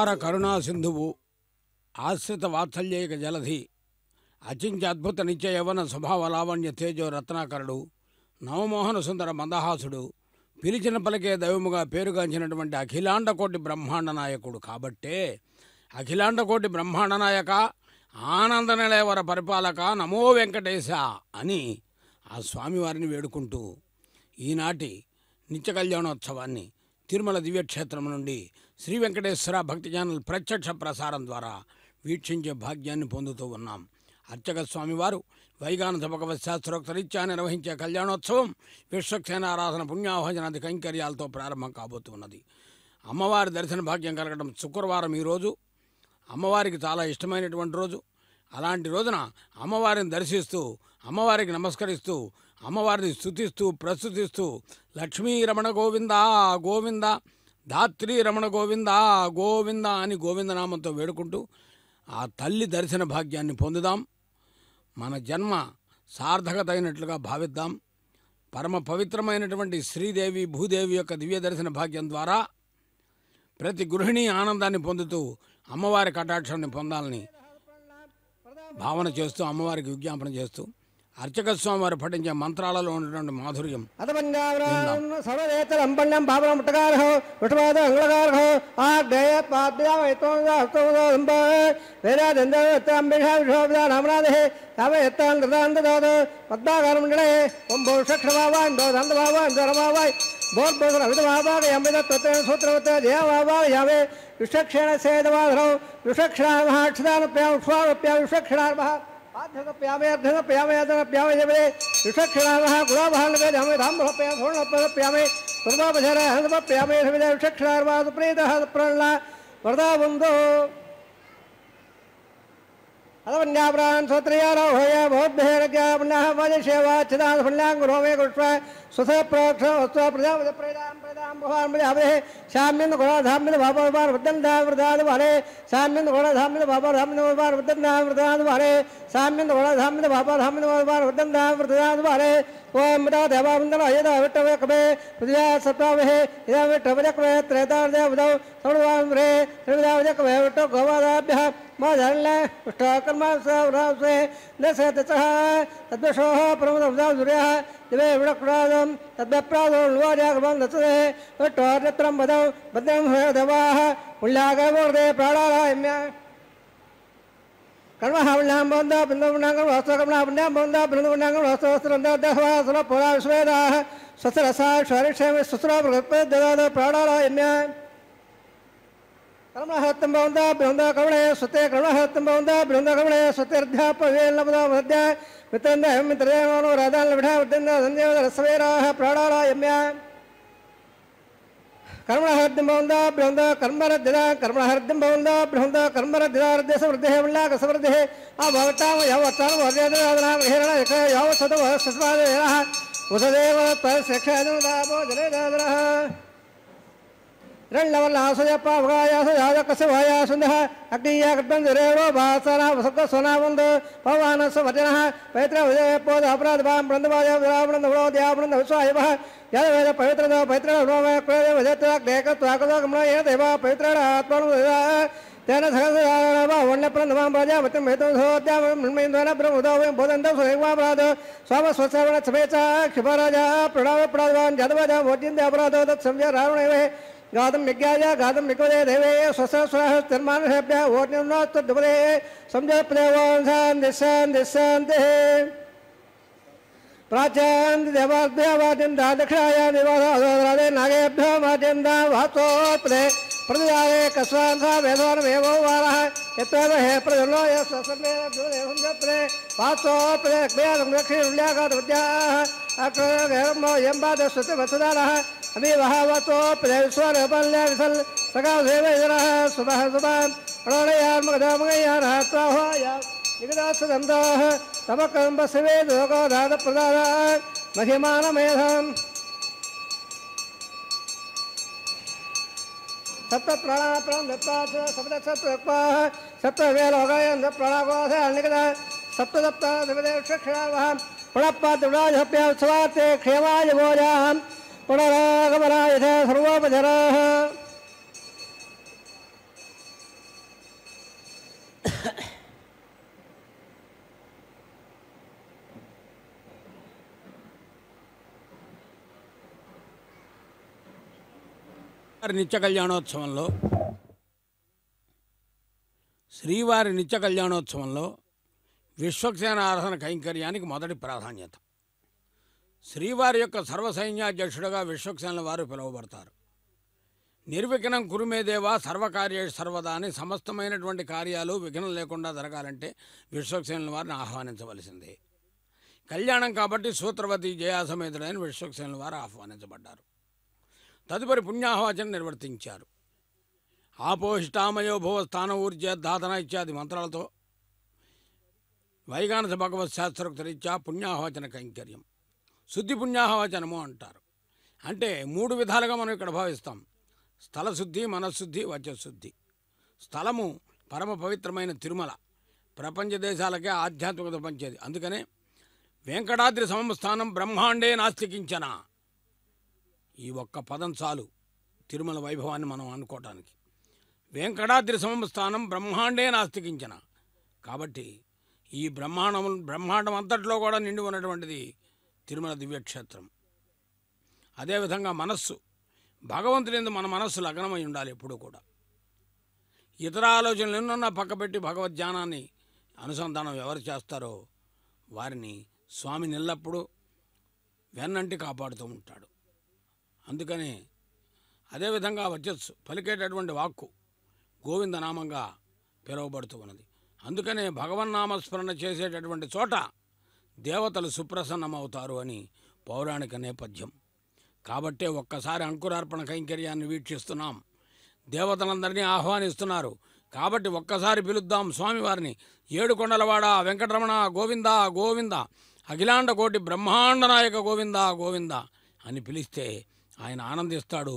అపార కరుణా సింధువు, ఆశ్రిత వాత్సల్యైక జలధి, అచింత్య అద్భుత నిత్య యవన స్వభావ లావణ్య తేజో రత్నాకరుడు, నవమోహన సుందర మందహాసుడు, పిలిచిన పలికే దైవముగా పేరుగాంచినటువంటి అఖిలాండకోటి బ్రహ్మాండ నాయకుడు. కాబట్టే అఖిలాండకోటి బ్రహ్మాండ నాయక, ఆనంద నిలయవర పరిపాలక, నమో వెంకటేశ అని ఆ స్వామివారిని వేడుకుంటూ ఈనాటి నిత్య కళ్యాణోత్సవాన్ని తిరుమల దివ్యక్షేత్రం నుండి శ్రీ వెంకటేశ్వర భక్తి ఛానల్ ప్రత్యక్ష ప్రసారం ద్వారా వీక్షించే భాగ్యాన్ని పొందుతూ ఉన్నాం. అర్చక స్వామివారు వైగానత భగవత్ శాస్త్రోక్తరీత్యా నిర్వహించే కళ్యాణోత్సవం విశ్వక్సేన ఆరాధన పుణ్యాహోజనాది కైంకర్యాలతో ప్రారంభం కాబోతున్నది. అమ్మవారి దర్శన భాగ్యం కలగడం శుక్రవారం ఈరోజు అమ్మవారికి చాలా ఇష్టమైనటువంటి రోజు. అలాంటి రోజున అమ్మవారిని దర్శిస్తూ, అమ్మవారికి నమస్కరిస్తూ, అమ్మవారిని స్తుతిస్తూ ప్రస్తుతిస్తూ లక్ష్మీ రమణ గోవింద గోవింద, ధాత్రి రమణ గోవింద గోవింద అని గోవిందనామంతో వేడుకుంటూ ఆ తల్లి దర్శన భాగ్యాన్ని పొందుదాం. మన జన్మ సార్థకత అయినట్లుగా భావిద్దాం. పరమ పవిత్రమైనటువంటి శ్రీదేవి భూదేవి యొక్క దివ్య దర్శన భాగ్యం ద్వారా ప్రతి గృహిణి ఆనందాన్ని పొందుతూ అమ్మవారి కటాక్షాన్ని పొందాలని భావన చేస్తూ అమ్మవారికి విజ్ఞాపన చేస్తూ అర్చక స్వామి వారు పఠించే మంత్రాలలో ఉన్నటువంటి మాధుర్యం విషక్షణ సేదవాధరం విషక్షణ విషక్షణ प्यामे अर्धन प्यामे अदन प्यामे जबे विषक्षणाः गुलाबहालवे धामे धामः प्यामे थोड़नपद प्यामे सर्वा बजर हंसप प्यामे सविदा विषक्षणार्वाद प्रेतः प्रणला वरदा बंधो अदवन्याप्राण सोत्रियारो होय बहुभेरज्ञा पुण्यः वजसेवा चिदान पुण्यां गुरोमे गुष्प सुसे प्रोक्ष वस्तु प्रजापति प्रेदां प्रेदां भवान् मजावे शाम्यन गुणा धाम्यन भाववार वदन्दा वरदाद वाले शाम्यन गुणा धाम्यन भाववार धाम्यन वार वदन्दा वरदाद वाले शाम्यन गुणा धाम्यन भाववार धाम्यन वार वदन्दा वरदाद वाले ओम मदा देवा वंदन यदा विटवे कबे प्रजा सत्तावे यदा विटवे कबे त्रेतार देव दो सर्वां रे त्रिविधा कबे विटो गवादाभ्यः माधल्ले उष्टकर्म सवरासे दशतः तद्वशोः प्रमदवदा सूर्यः दिवे विडक्रादं तद्वप्रादो लवार्यागमं दत्ते विटोरत्रं वदौ भद्रं देवाः उल्लागवोर्दे प्राणारायम्य कर्महावल्यां बन्दा बिन्दुवनागं वास्तवकमनावल्यां बन्दा बिन्दुवनागं वास्तवस्त्रन्ददहवासर पुराश्वेदाः ससरसा शरीक्षेम सुसरा प्रगत्पे ददाद प्राणारायम्य कर्महत्तं बन्दा बिन्दा कवणे सुते कर्महत्तं बन्दा बिन्दा कवणे सुतेर्ध्यापवेल नवदा मध्य मित्रंद मित्रदेवनो राधान लभा वदन्द संदेव रसवेराः प्राणारायम्य कर्महर्दं बन्दा बिन्दा कर्मरद्दा कर्महर्दं बन्दा बिन्दा कर्मरद्दा रद्देश वृद्धे वल्ला कसवृद्धे आ भवताम यावताम वर्यदनाम हेरण एक याव सदव सस्वादेरः उददेव तस्यक्षदुदापो जलेदादरः रण्लवल्लासयप्पा भगायास याजकसवायासुन्दः अग्नियाकटं जरेवो भासना वसक सोनावन्द पवानस वचनः पवित्र विजयपोद अपराधभां ब्रन्दवाय विरावणन्दवो द्यावणन्द विश्वायवः यद्वेद पवित्रदो पवित्रनोम क्रोध विजयत्वाग्नेकत्वाकदोगमनो ये देवा पवित्रण आत्मनो तेन सहस्रवा वण्यप्रन्दवां प्रजापतिं हेतुसोद्यामन्मेन्द्रेण ब्रह्मोदो बोधन्तं स्वयंवापराध स्वामस्वश्रवण समेचा क्षिपराजा प्रणव प्राणवान् जातवाजा वोचिन्त्य अपराधो तत्संजय रावणेव गादम निज्ञाय गादम निकोदे देवे स्वस्वस्वः तिर्मानहेभ्यः वोट्यन्नोत्तद्वरे संजय प्रदेवांसान् दिशान्ते प्राचान्ति देवाभ्यः वाद्यन्ता दक्षिणाय देवादे नागेभ्यः वाद्यन्ता वासोत्पदे प्रतिजाले कस्वांसा वेदवानमेवो वारः यत्वेद हे प्रजनो यस्वसन्देवसंजप्रे वासोत्पदे अग्नेयं दक्षिणुल्यागादवद्याः अक्षरगेरम्बो यम्बादस्वतिवत्सदानः अभिवहावतो प्रदेशवरपल्य विसल सका सेवेजनः सुबह सुबह प्रणयान्मगदामगयानः त्वाहोय निगदासगन्धाः तमकम्बसवे दोगोधातप्रदानान् महिमानमेधम् सप्तप्राणाप्राणदत्तात् सप्तसप्तक्वाः सप्तवेलोगायन् प्राणागोधनिगदा सप्तसप्त दिवदेवक्षक्षणावः पुणप्पाद्विराजप्योत्सवार्थे क्षेमाय भोजाम् पुनरागमनाय सर्वोपचराः నిత్య కళ్యాణోత్సవంలో శ్రీవారి నిత్య కళ్యాణోత్సవంలో విశ్వక్సేన ఆరాధన కైంకర్యానికి మొదటి ప్రాధాన్యత. శ్రీవారి యొక్క సర్వసైన్యాధ్యక్షుడుగా విశ్వక్సేనుల వారు పిలువబడతారు. నిర్విఘ్నం కురుమేదేవా సర్వకార్యేషు సర్వదా అని సమస్తమైనటువంటి కార్యాలు విఘ్నం లేకుండా జరగాలంటే విశ్వక్సేనుల వారిని ఆహ్వానించవలసిందే. కళ్యాణం కాబట్టి సూత్రవతి జయాసమేతుడైన విశ్వక్సేనుల వారు ఆహ్వానించబడ్డారు. తదుపరి పుణ్యాహవాచన నిర్వర్తించారు. ఆపోహిష్టామయో భువ స్థాన ఊర్జేద్ధాతన ఇత్యాది మంత్రాలతో వైగానస భగవత్ శాస్త్రోక్తరీత్యా పుణ్యాహవచన కైంకర్యం శుద్ధి పుణ్యాహవచనము అంటారు. అంటే 3 విధాలుగా మనం ఇక్కడ భావిస్తాం. స్థలశుద్ధి, మనశుద్ధి, వచశుద్ధి. స్థలము పరమ పవిత్రమైన తిరుమల, ప్రపంచ దేశాలకే ఆధ్యాత్మికత పంచేది. అందుకనే వెంకటాద్రి సమస్థానం బ్రహ్మాండే నాస్తికించన, ఈ ఒక్క పదం చాలు తిరుమల వైభవాన్ని మనం అనుకోవటానికి. వెంకటాద్రి సమస్థానం బ్రహ్మాండే నాస్తికించన. కాబట్టి ఈ బ్రహ్మాండం అంతట్లో కూడా నిండి ఉన్నటువంటిది తిరుమల దివ్యక్షేత్రం. అదేవిధంగా మనస్సు, భగవంతుని మన మనస్సు లగ్నమై ఉండాలి ఎప్పుడూ కూడా. ఇతర ఆలోచనలు ఎన్నున్నా పక్కపెట్టి భగవద్ధ్యానాన్ని అనుసంధానం ఎవరు చేస్తారో వారిని స్వామి ఎల్లప్పుడూ వెన్నంటి కాపాడుతూ ఉంటాడు. అందుకనే అదేవిధంగా వచస్సు, పలికేటటువంటి వాక్కు గోవిందనామంగా పిలువబడుతూ ఉన్నది. అందుకనే భగవన్నామస్మరణ చేసేటటువంటి చోట దేవతలు సుప్రసన్నమవుతారు అని పౌరాణిక నేపథ్యం. కాబట్టే ఒక్కసారి అంకురార్పణ కైంకర్యాన్ని వీక్షిస్తున్నాం. దేవతలందరినీ ఆహ్వానిస్తున్నారు. కాబట్టి ఒక్కసారి పిలుద్దాం స్వామివారిని. ఏడుకొండలవాడ వెంకటరమణ గోవింద గోవింద, అఖిలాండ కోటి బ్రహ్మాండ నాయక గోవింద గోవింద అని పిలిస్తే ఆయన ఆనందిస్తాడు,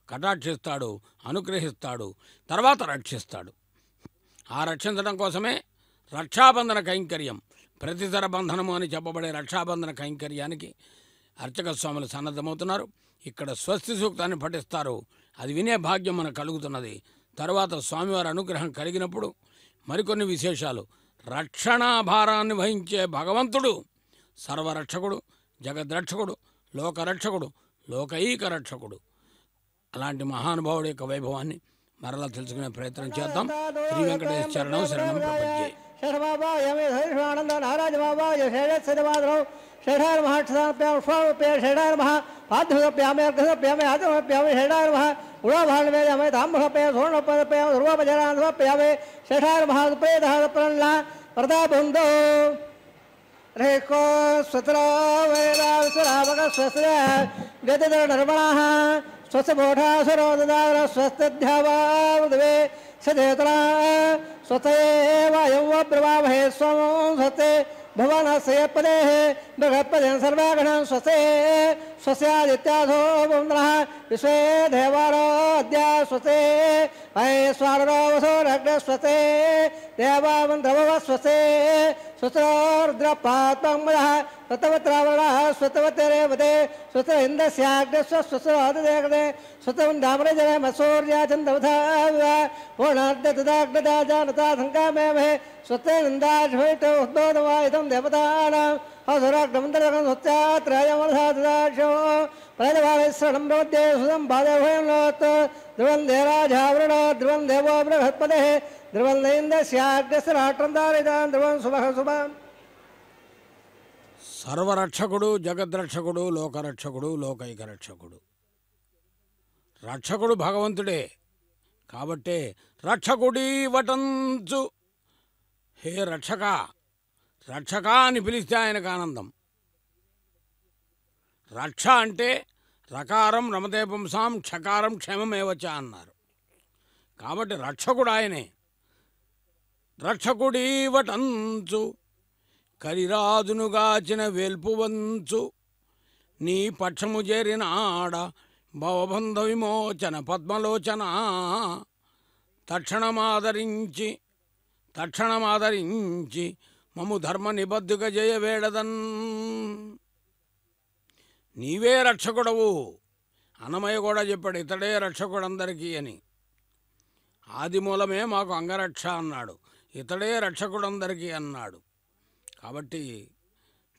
కటాక్షిస్తాడు, అనుగ్రహిస్తాడు, తర్వాత రక్షిస్తాడు. ఆ రక్షించడం కోసమే రక్షాబంధన కైంకర్యం, ప్రతితర బంధనము అని చెప్పబడే రక్షాబంధన కైంకర్యానికి అర్చక స్వాములు సన్నద్ధమవుతున్నారు. ఇక్కడ స్వస్తి సూక్తాన్ని పఠిస్తారు. అది వినే భాగ్యం మనకు కలుగుతున్నది. తర్వాత స్వామివారి అనుగ్రహం కలిగినప్పుడు మరికొన్ని విశేషాలు. రక్షణాభారాన్ని వహించే భగవంతుడు సర్వరక్షకుడు, జగద్రక్షకుడు, లోకరక్షకుడు, లోకైక రక్షకుడు. అలాంటి మహానుభావుడి యొక్క వైభవాన్ని మరలా తెలుసుకునే ప్రయత్నం చేద్దాం. శ్రీ వెంకటేశ్వర చరణం శరణం ప్రపంచే. శేషబాబానంద నారాజ బాబా శేషమాధవ షేఢార్ మహాక్షప్యామ స్వామప్య షేఢార్ మహా పార్థప్యామే అర్ఘప్యామే ఆత్మప్యామే షేఢార్ మహా ఉడాభాళవేదమే తాంబప్య సోర్ణప్యామ ధ్రువపజరాన్ప్యామే షేఢార్ మహాప్రేదప్రల్లా ప్రతాపందో రేఖో స్వతరా వేదావక స్వస్ర గతధర నర్మణ స్వస్థోఢాసురోదార స్వస్థధ్యావాదే సదేతరా స్వస్థేవాయం బ్రవామహే స్వం స్వస్తే భువనస్య పదే భగత్పదే సర్వాగణం స్వస్తే స్వస్యాదిత్యాధో పుంద్రః విశ్వే దేవారో అద్య స్వస్తే మహేశ్వరో వసోరగ్న స్వస్తే దేవామంత్రభవ స్వస్తే స్వస్త్రోర్ద్రపాత్మః స్వతవత్రావణः స్వతవతరేవతే స్వత ఇంద్రస్యాగ్రస్వ స్వస్త్రోదదేగదే స్వతం దామరజన మసూర్యాచంద్రవధావ ఓణార్దతదాగ్నదాజానతా సంకామేమహే స్వతేందాశ్వైతో ఉద్బోధమాయుధం దేవతానాం అసురాగ్నమంతరగం స్వత్యాత్రయమధాదాశో ప్రజవావేశ్వరం భవత్యే సుతం బాధభయంలోత్ ధ్రువందే రాజావృణ ధ్రువం దేవో బృహత్పదే ధ్రువం ఇంద్రస్యాగ్రస్రాట్రం దారితాం ధ్రువం శుభ శుభం. సర్వరక్షకుడు, జగద్రక్షకుడు, లోకరక్షకుడు, లోకైక రక్షకుడు. రక్షకుడు భగవంతుడే. కాబట్టే రక్షకుడీ వటంచు, హే రక్షక రక్షక అని పిలిస్తే ఆయనకు ఆనందం. రక్ష అంటే రకారం రమతే పుంసాం, క్షకారం క్షేమమేవచ అన్నారు. కాబట్టి రక్షకుడు ఆయనే. రక్షకుడీ వటంచు, కలిరాజునుగాచిన వెల్పువంచు, నీ పక్షము చేరిన ఆడ భవబంధ విమోచన పద్మలోచన, తక్షణమాదరించి మము ధర్మ నిబద్ధుక జయవేడదన్. నీవే రక్షకుడవు. అన్నమయ్య కూడా చెప్పాడు, ఇతడే రక్షకుడందరికీ అని. ఆదిమూలమే మాకు అంగరక్ష అన్నాడు, ఇతడే రక్షకుడందరికీ అన్నాడు. కాబట్టి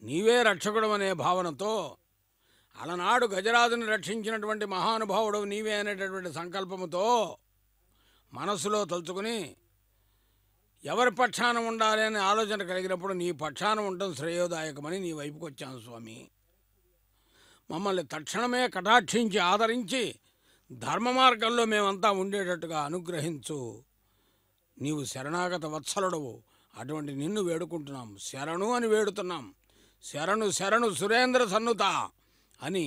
నీవే రక్షకుడు అనే భావనతో అలనాడు గజరాజుని రక్షించినటువంటి మహానుభావుడు నీవే అనేటటువంటి సంకల్పముతో మనస్సులో తలుచుకుని ఎవరి పక్షాన ఉండాలి అనే ఆలోచన కలిగినప్పుడు నీ పక్షాన ఉండటం శ్రేయోదాయకమని నీ వైపుకి వచ్చాను స్వామి. మమ్మల్ని తక్షణమే కటాక్షించి ఆదరించి ధర్మ మార్గంలో మేమంతా ఉండేటట్టుగా అనుగ్రహించు. నీవు శరణాగత వత్సలుడవు, అటువంటి నిన్ను వేడుకుంటున్నాం. శరణు అని వేడుతున్నాం. శరణు శరణు సురేంద్ర సన్నుత అని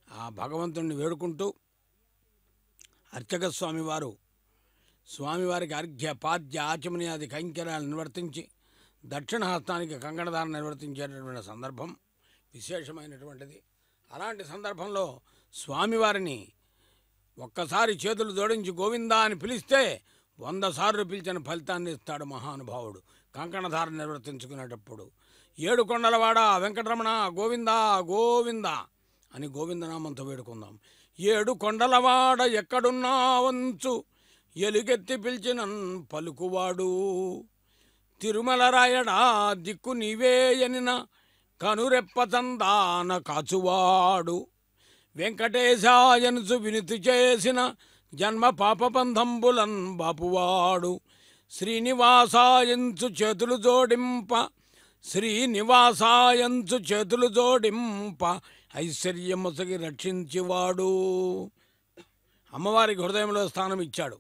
ఆ భగవంతుణ్ణి వేడుకుంటూ అర్చక స్వామివారు స్వామివారికి అర్ఘ్య పాద్య ఆచమనీయాది కైంకర్యాలు నిర్వర్తించి దక్షిణ హస్తానికి కంకణధారణ నిర్వర్తించేటటువంటి సందర్భం విశేషమైనటువంటిది. అలాంటి సందర్భంలో స్వామివారిని ఒక్కసారి చేతులు జోడించి గోవిందా అని పిలిస్తే 100 సార్లు పిలిచిన ఫలితాన్ని ఇస్తాడు మహానుభావుడు. కంకణధారణ నిర్వర్తించుకునేటప్పుడు 7 కొండలవాడ వెంకటరమణ గోవిందా గోవిందా అని గోవిందనామంతో వేడుకుందాం. 7 కొండలవాడ ఎక్కడున్నావంచు ఎలుగెత్తి పిలిచినన్ పలుకువాడు, తిరుమల రాయడా దిక్కు నీవేయనిన కనురెప్పతందాన కాచువాడు, వెంకటేశాయనుసు వినుతి చేసిన జన్మ పాపబంధంబులన్ బాపువాడు, శ్రీనివాసాయంచు చేతులు జోడింప శ్రీనివాసాయంచు చేతులు జోడింప ఐశ్వర్యముసగి రక్షించేవాడు. అమ్మవారికి హృదయంలో స్థానం ఇచ్చాడు.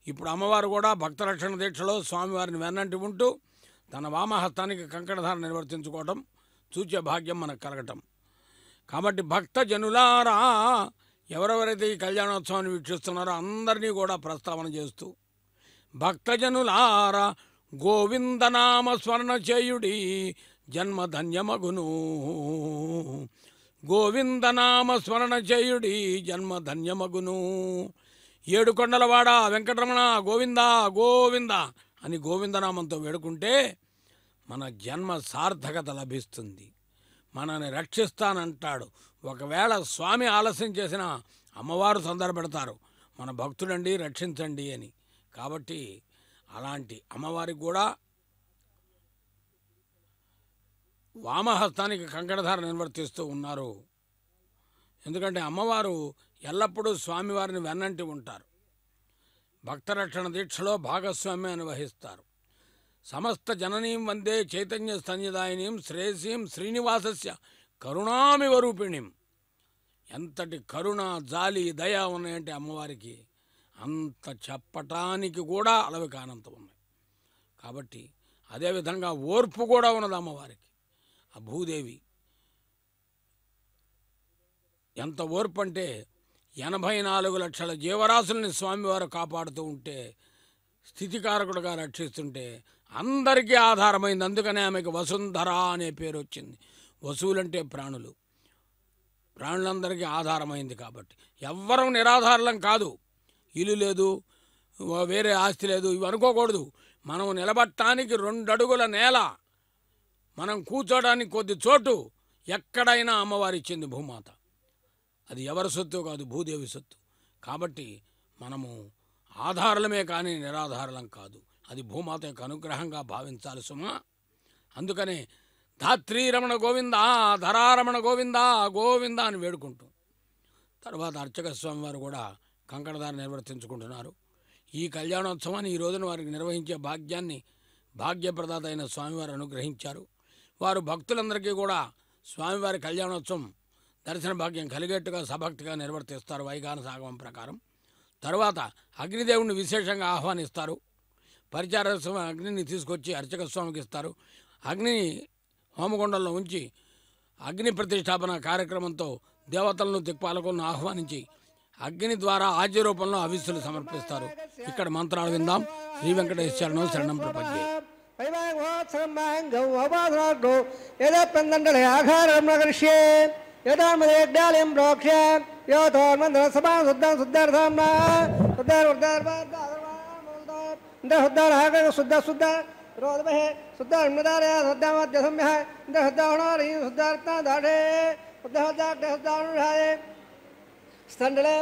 ఇప్పుడు అమ్మవారు కూడా భక్తరక్షణ దీక్షలో స్వామివారిని వెన్నంటి ఉంటూ తన వామహస్తానికి కంకణధారణ నిర్వర్తించుకోవటం చూచే భాగ్యం మనకు కలగటం. కాబట్టి భక్త జనులారా, ఎవరెవరైతే ఈ కళ్యాణోత్సవాన్ని వీక్షిస్తున్నారో అందరినీ కూడా ప్రస్తావన చేస్తూ, భక్తజనులారా గోవిందనామ స్మరణ చేయుడి జన్మధన్యమగును, గోవిందనామ స్మరణ చేయుడి జన్మధన్యమగును. 7 కొండలవాడ వెంకటరమణ గోవిందా గోవిందా అని గోవిందనామంతో వేడుకుంటే మన జన్మ సార్థకత లభిస్తుంది. మనల్ని రక్షిస్తానంటాడు. ఒకవేళ స్వామి ఆలస్యం చేసినా అమ్మవారు సందర్భపెడతారు, మన భక్తుడండి రక్షించండి అని. కాబట్టి అలాంటి అమ్మవారికి కూడా వామహస్తానికి కంకణధారణ నిర్వర్తిస్తూ ఉన్నారు. ఎందుకంటే అమ్మవారు ఎల్లప్పుడూ స్వామివారిని వెన్నంటి ఉంటారు. భక్తరక్షణ దీక్షలో భాగస్వామ్యాన్ని వహిస్తారు. సమస్త జననీం వందే చైతన్య స్తన్యదాయినీం శ్రేయసీం శ్రీనివాసస్య కరుణామివ రూపిణీం. ఎంతటి కరుణ జాలి దయ ఉన్నాయంటే అమ్మవారికి అంత చెప్పటానికి కూడా అలవి కానంత ఉన్నాయి. కాబట్టి అదేవిధంగా ఓర్పు కూడా ఉన్నది అమ్మవారికి. ఆ భూదేవి ఎంత ఓర్పు అంటే 84 లక్షల జీవరాశుల్ని స్వామివారు కాపాడుతూ ఉంటే, స్థితికారకుడుగా రక్షిస్తుంటే అందరికీ ఆధారమైంది. అందుకనే ఆమెకు వసుంధర అనే పేరు వచ్చింది. వసువులంటే ప్రాణులు, ప్రాణులందరికీ ఆధారమైంది. కాబట్టి ఎవ్వరం నిరాధారం కాదు. ఇల్లు లేదు, వేరే ఆస్తి లేదు, ఇవి అనుకోకూడదు. మనం నిలబడటానికి 2 అడుగుల నేల, మనం కూర్చోడానికి కొద్ది చోటు ఎక్కడైనా అమ్మవారి ఇచ్చింది భూమాత. అది ఎవరి సొత్తు కాదు, భూదేవి సొత్తు. కాబట్టి మనము ఆధారలమే కానీ నిరాధారలం కాదు. అది భూమాత యొక్క అనుగ్రహంగా భావించాలి సుమా. అందుకనే ధాత్రీరమణ గోవింద ధరారమణ గోవింద గోవింద అని వేడుకుంటూ తర్వాత అర్చక స్వామి వారు కూడా కంకణధారణ నిర్వర్తించుకుంటున్నారు. ఈ కళ్యాణోత్సవాన్ని ఈ రోజున వారికి నిర్వహించే భాగ్యాన్ని భాగ్యప్రదాత అయిన స్వామివారు అనుగ్రహించారు. వారు భక్తులందరికీ కూడా స్వామివారి కళ్యాణోత్సవం దర్శన భాగ్యం కలిగేట్టుగా సభక్తిగా నిర్వర్తిస్తారు వైగాన సాగమం ప్రకారం. తర్వాత అగ్నిదేవుని విశేషంగా ఆహ్వానిస్తారు. పరిచార అగ్నిని తీసుకొచ్చి అర్చక స్వామికి ఇస్తారు. అగ్నిని హోమగుండంలో ఉంచి అగ్ని ప్రతిష్టాపన కార్యక్రమంతో దేవతలను దిక్పాలకులను ఆహ్వానించి అగ్ని ద్వారా ఆజ్య రూపంలో హవిస్సులు సమర్పిస్తారు. ఇక్కడ మంత్రాలు విందాం. శ్రీ వెంకటేశ్వరను శరణం ప్రపంచే. యథామదేగ్డాలిం ప్రోక్ష యోతోన్మంత్రసభా శుద్ధం శుద్ధార్థాంనా శుద్ధ శుద్ధ రోదభే శుద్ధాన్మదారయ శుద్ధామద్య సంయ శుద్ధాహుణారీ శుద్ధార్థాఢే శుద్ధాగ్రహుద్ధానుఢాయే స్థండలే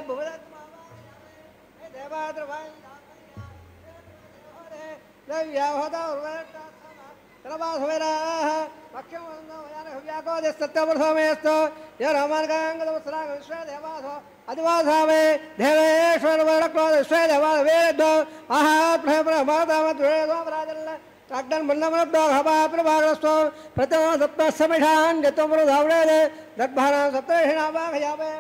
तलवासवेराः पक्षमव्याकोदिस्तत्वप्रथमेस्तु यो रामार्गाङ्गदवस्त्राङ्ग विश्वदेवासो अधिवासावे देवेश्वरवर्णक्रोधविश्वदेवावेदो महात्मप्रमातामद्वेदोपराजल्ल काग्दन् मुन्नमनब्दो हवाप्रभागरस्तो प्रथमो सप्तसमिषान् यतोपरुधावृदे दद्भारां सप्तर्षिणावाघयावे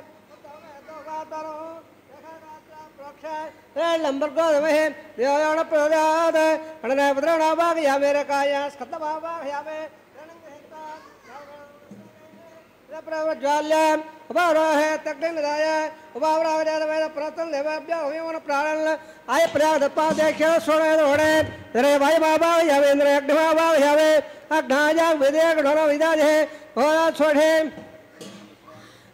लंबर्गोदमहे देवयाणप्रदाद अणनपद्रणावाघयावे रकाया स्कतवावाघयावे प्रज्वाल्य उपावराह तग्निदाय उपावराह प्रतन देवाभ्य अभिमन प्राणन आय प्रयागदपाध्यक्ष सोणोड़े रे भाई बाबा यावेंद्र अग्नि बाबा यावे अग्नाजा विदेक ढोनो विदाजे होरा छोड़े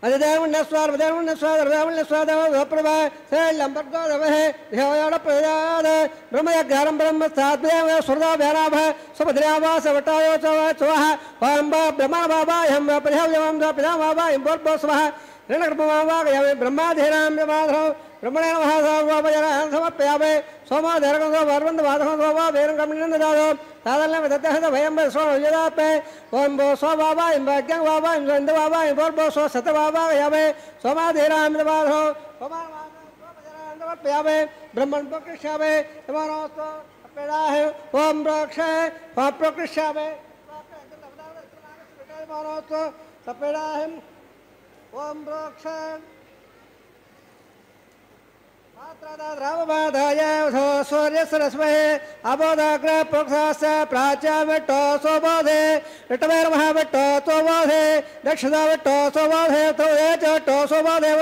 अधिदेवन्नस्वार विदेवन्नस्वार प्रभा से लंबर्गो दवहे देवयाण प्रदाद ब्रह्मयज्ञानं ब्रह्म साद्वेव सुरदा भैराभ सुभद्रावास वटायो चोहा ओम ब्रह्मा बाबा हम प्रहव्यम पिता बाबा इम्बोर्बो स्वः ऋणकृपमावा यावे ब्रह्माधीनां यमाधरो ब्रह्मणे नमः सर्वोपजरान् समर्पयामि सोमाधरकं वर्वन्दवादकं सोमा वेरङ्गमिन्ददादो तादल्यं ततः भयं सोमयदापे ओम भो सो बाबा इं भाग्यं बाबा इं सन्द बाबा इं बोर्बो सो सत बाबा यावे सोमाधीनां यमाधरो सोमाधरकं समर्पयामि ब्रह्मन् प्रकृष्यामि तमनोस्तो अपेदाह ओम रक्षे ओम प्रकृष्यामि तमनोस्तो सपेदाह ओम रक्षे रामबाधाय सूर्यसरस्महे अबोधाग्र प्रोक्षास्य प्राच्याविट्टो सोबोधे विट्टवेर्महाविट्टो सोबोधे दक्षिणाविट्टो सोबोधे तोये चट्टो सोबोधे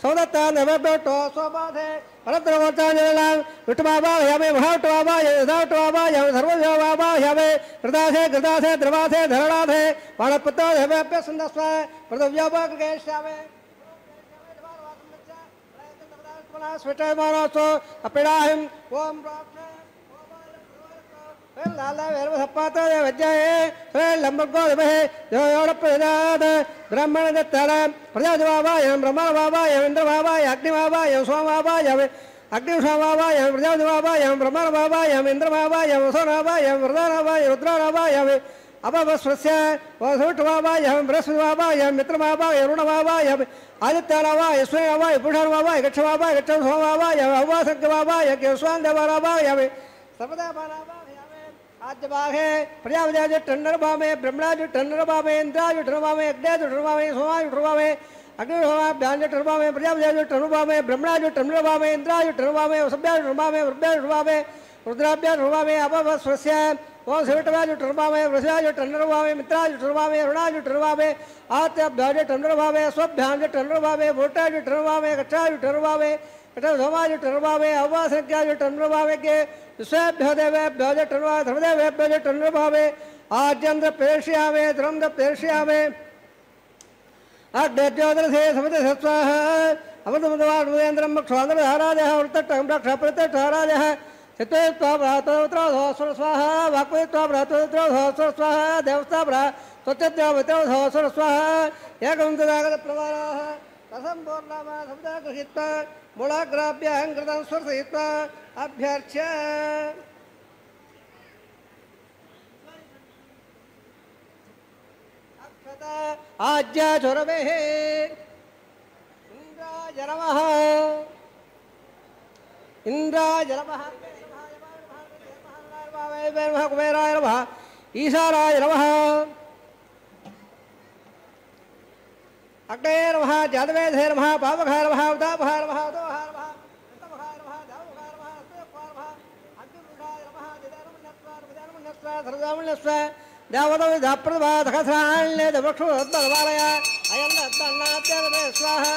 सौदत्ता नवविट्टो सोबोधे परद्रवोचाञ्जलां विट्टबाबा यामे महाविट्टबाबा यदाविट्टबाबा यामे सर्वदेवबाबा यामे कृतासे द्रवासे धरणाधे वाणपुत्रो देवेभ्यः सन्दस्व पृथिव्योपकृष्यामे स्वेटमानोस्तो अपिडाहिं ओम लाला वेरवसप्पातो वज्जाये लंबर्गो दमहे देवयोणप्रदाद ब्राह्मण दत्तानां प्रजापतिबाबायं ब्रह्मणबाबायं इन्द्रबाबाय अग्निबाबायं सोमबाबायं अग्निशोमबाबायं प्रजापतिबाबायं ब्रह्मणबाबायं इन्द्रबाबायं वसुनाबायं वरदानाबायं रुद्रानाबायं अपवस्वस्य वसुटबाबायं बृहस्पतिबाबायं मित्रबाबायं रुणबाबायं आदित्यनावाय सूर्यनावाय पुरुषनावाय गच्छबाबाय गच्छ सोमबाबाय अवासज्ञबाबाय केशवान्देवबाबाय सर्वदेवानावाय आद्यबाहे प्रजापतिज टन्नरबामे ब्रह्मणाज टन्नरबामे इन्द्राज टन्नरबामे अग्नेज टन्नरबामे सोमाज टन्नरबामे अग्निशोमाभ्याज टन्नरबामे प्रजापतिज टन्नरबामे ब्रह्मणाज टन्नरबामे इन्द्राज टन्नरबामे वसुभ्याज टन्नरबामे वृभ्याज टन्नरबामे रुद्राभ्याज टन्नरबामे अपवस्वस्य ओम शिवटवाज टन्नरबामे वृषाज टन्नरबामे मित्राज टन्नरबामे अरुणाज टन्नरबामे आत्याभ्याज टन्नरबामे स्वभ्याज टन्नरबामे वोटाज टन्नरबामे गच्छाज टन्नरबामे सोमाज टन्नरबामे अवासज्ञाज टन्नरबामे के विश्वेभ्यो देवेभ्यो टन्नरबामे धर्मदेवेभ्यो टन्नरबामे आद्यन्द्र प्रेष्यामे द्रंद्र प्रेष्यामे अग्नेज्योतिरसे समते सत्स्वाह अमृतमदवाणुवेन्द्रं क्षोन्द्रधाराजः वृत्तटं रक्षप्रत्यक्षराजः चित्तत्वाभ्रातोत्रोधोस्वर स्वाहा वाक्वेत्वाभ्रातोत्रोधोस्वर स्वाहा देवस्ताभ्रा स्वच्छत्यावत्रोधोस्वर स्वाहा एकं तदागतप्रवाराः रसम्पूर्णामा समुदा गृहीत्वा मूलाग्राभ्याङ्कृतं स्वर्शयित्वा अभ्यर्च्य अक्षता आज्याचुरवेः इन्द्राय नमः इंद्राय नमः कुबेराय नमः ईशानाय नमः अग्ने नमः जातवेदे नमः पावकाय नमः उदापहाय नमः उदोहाय नमः उत्तमहाय नमः दावकाय नमः अस्तुकाय नमः अग्निपुरुषाय नमः दिदानमुन्नस्वा सर्वदामुन्नस्वा देवतो विधाप्रभा दखसान्ले दवक्षुद्भगवालय अयं दत्तन्नात्यवे स्वाहा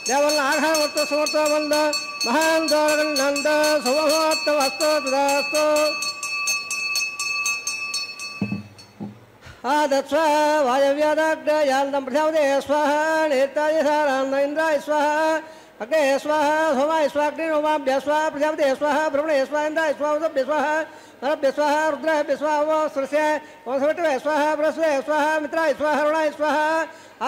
देवल्लाघवत्त समर्थवन्द महान् दोरगन्नन्द सुभवत्तवस्तु तदास्तु आदत्स्व वायव्यादाग्रयान्दं प्रजापते स्वाहा नेताय सारान्द इन्द्राय स्वाहा अग्ने स्वाहा सोमाय स्वाग्निरोमाभ्य स्वाहा प्रजापते स्वाहा ब्रह्मणे स्वाहा इन्द्राय स्वाहा उदभ्य स्वाहा नरभ्य स्वाहा रुद्राभ्य स्वाहा वस्त्रस्य वसवटवे स्वाहा बृहस्पते स्वाहा मित्राय स्वाहा अरुणाय स्वाहा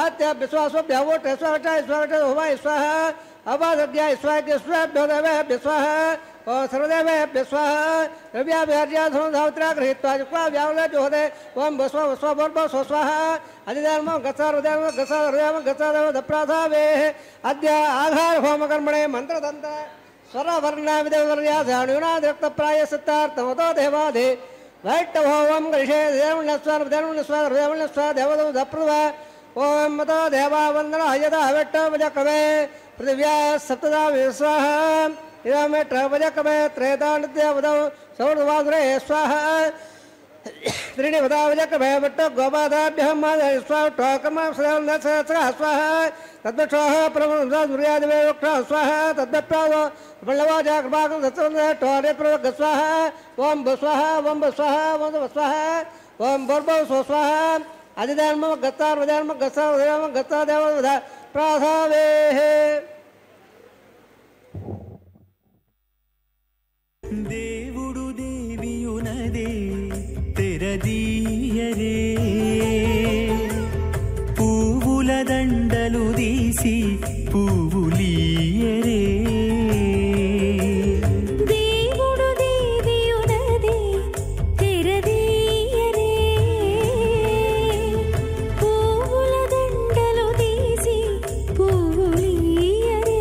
आत्याभ्य स्वाहा स्वभ्य वोटे स्वाहा वटाय स्वाहा होमाय स्वाहा अवादज्ञाय स्वाहा स्वाभ्यो देवेभ्य स्वाहा ओम सर्वदेवेभ्यः स्वाहा द्रव्याभिहर्याधनुधावत्रा गृहीत्वा जुक्त्वा व्यावलज्योहते ओम वस्व वस्व बोर्भो स्वाहा अधिधर्मो गत्सारुधर्मो गत्सारुधर्मो गत्सारुधर्मो दप्राधावेः अद्य आधार होमकर्मणे मन्त्रतन्त्र स्वरवर्णाविदेवर्याधानुनादिक्तप्रायसिद्धार्थमतो देवाधि वैष्णवोम गृहे देवो दप्रुवा ओम मतो देवा वंदना यदा वैष्णवजकवे पृथिव्या सप्तदा विस्वाहा इदमेट्र वजकवे त्रेतानित्यवदौ सौर्वासुरे स्वाहा त्रीणि वदा वजकवे वट्ट गोपादाभ्यः मादय स्वाहा टोकर्म स्वाहा तद्वक्षः प्रभुर्यादिवे वक्षः स्वाहा तद्वप्रावो बल्लवाजा कृपाकं सत्सवन्दे टोरे प्रवग स्वाहा ओम स्वाहा ओम स्वाहा ओम स्वाहा ओम बोर्भो स्वाहा अधिधर्म गत्तार्वधर्म गत्सार्वधर्म गत्तादेव प्राधावेः దేవుడు దేవియునదే తెరదీయరే పువ్వుల దండలు తీసి పువ్వులీయరే దేవుడు దేవియునదే తెరదీయరే పువ్వుల దండలు తీసి పువ్వులీయరే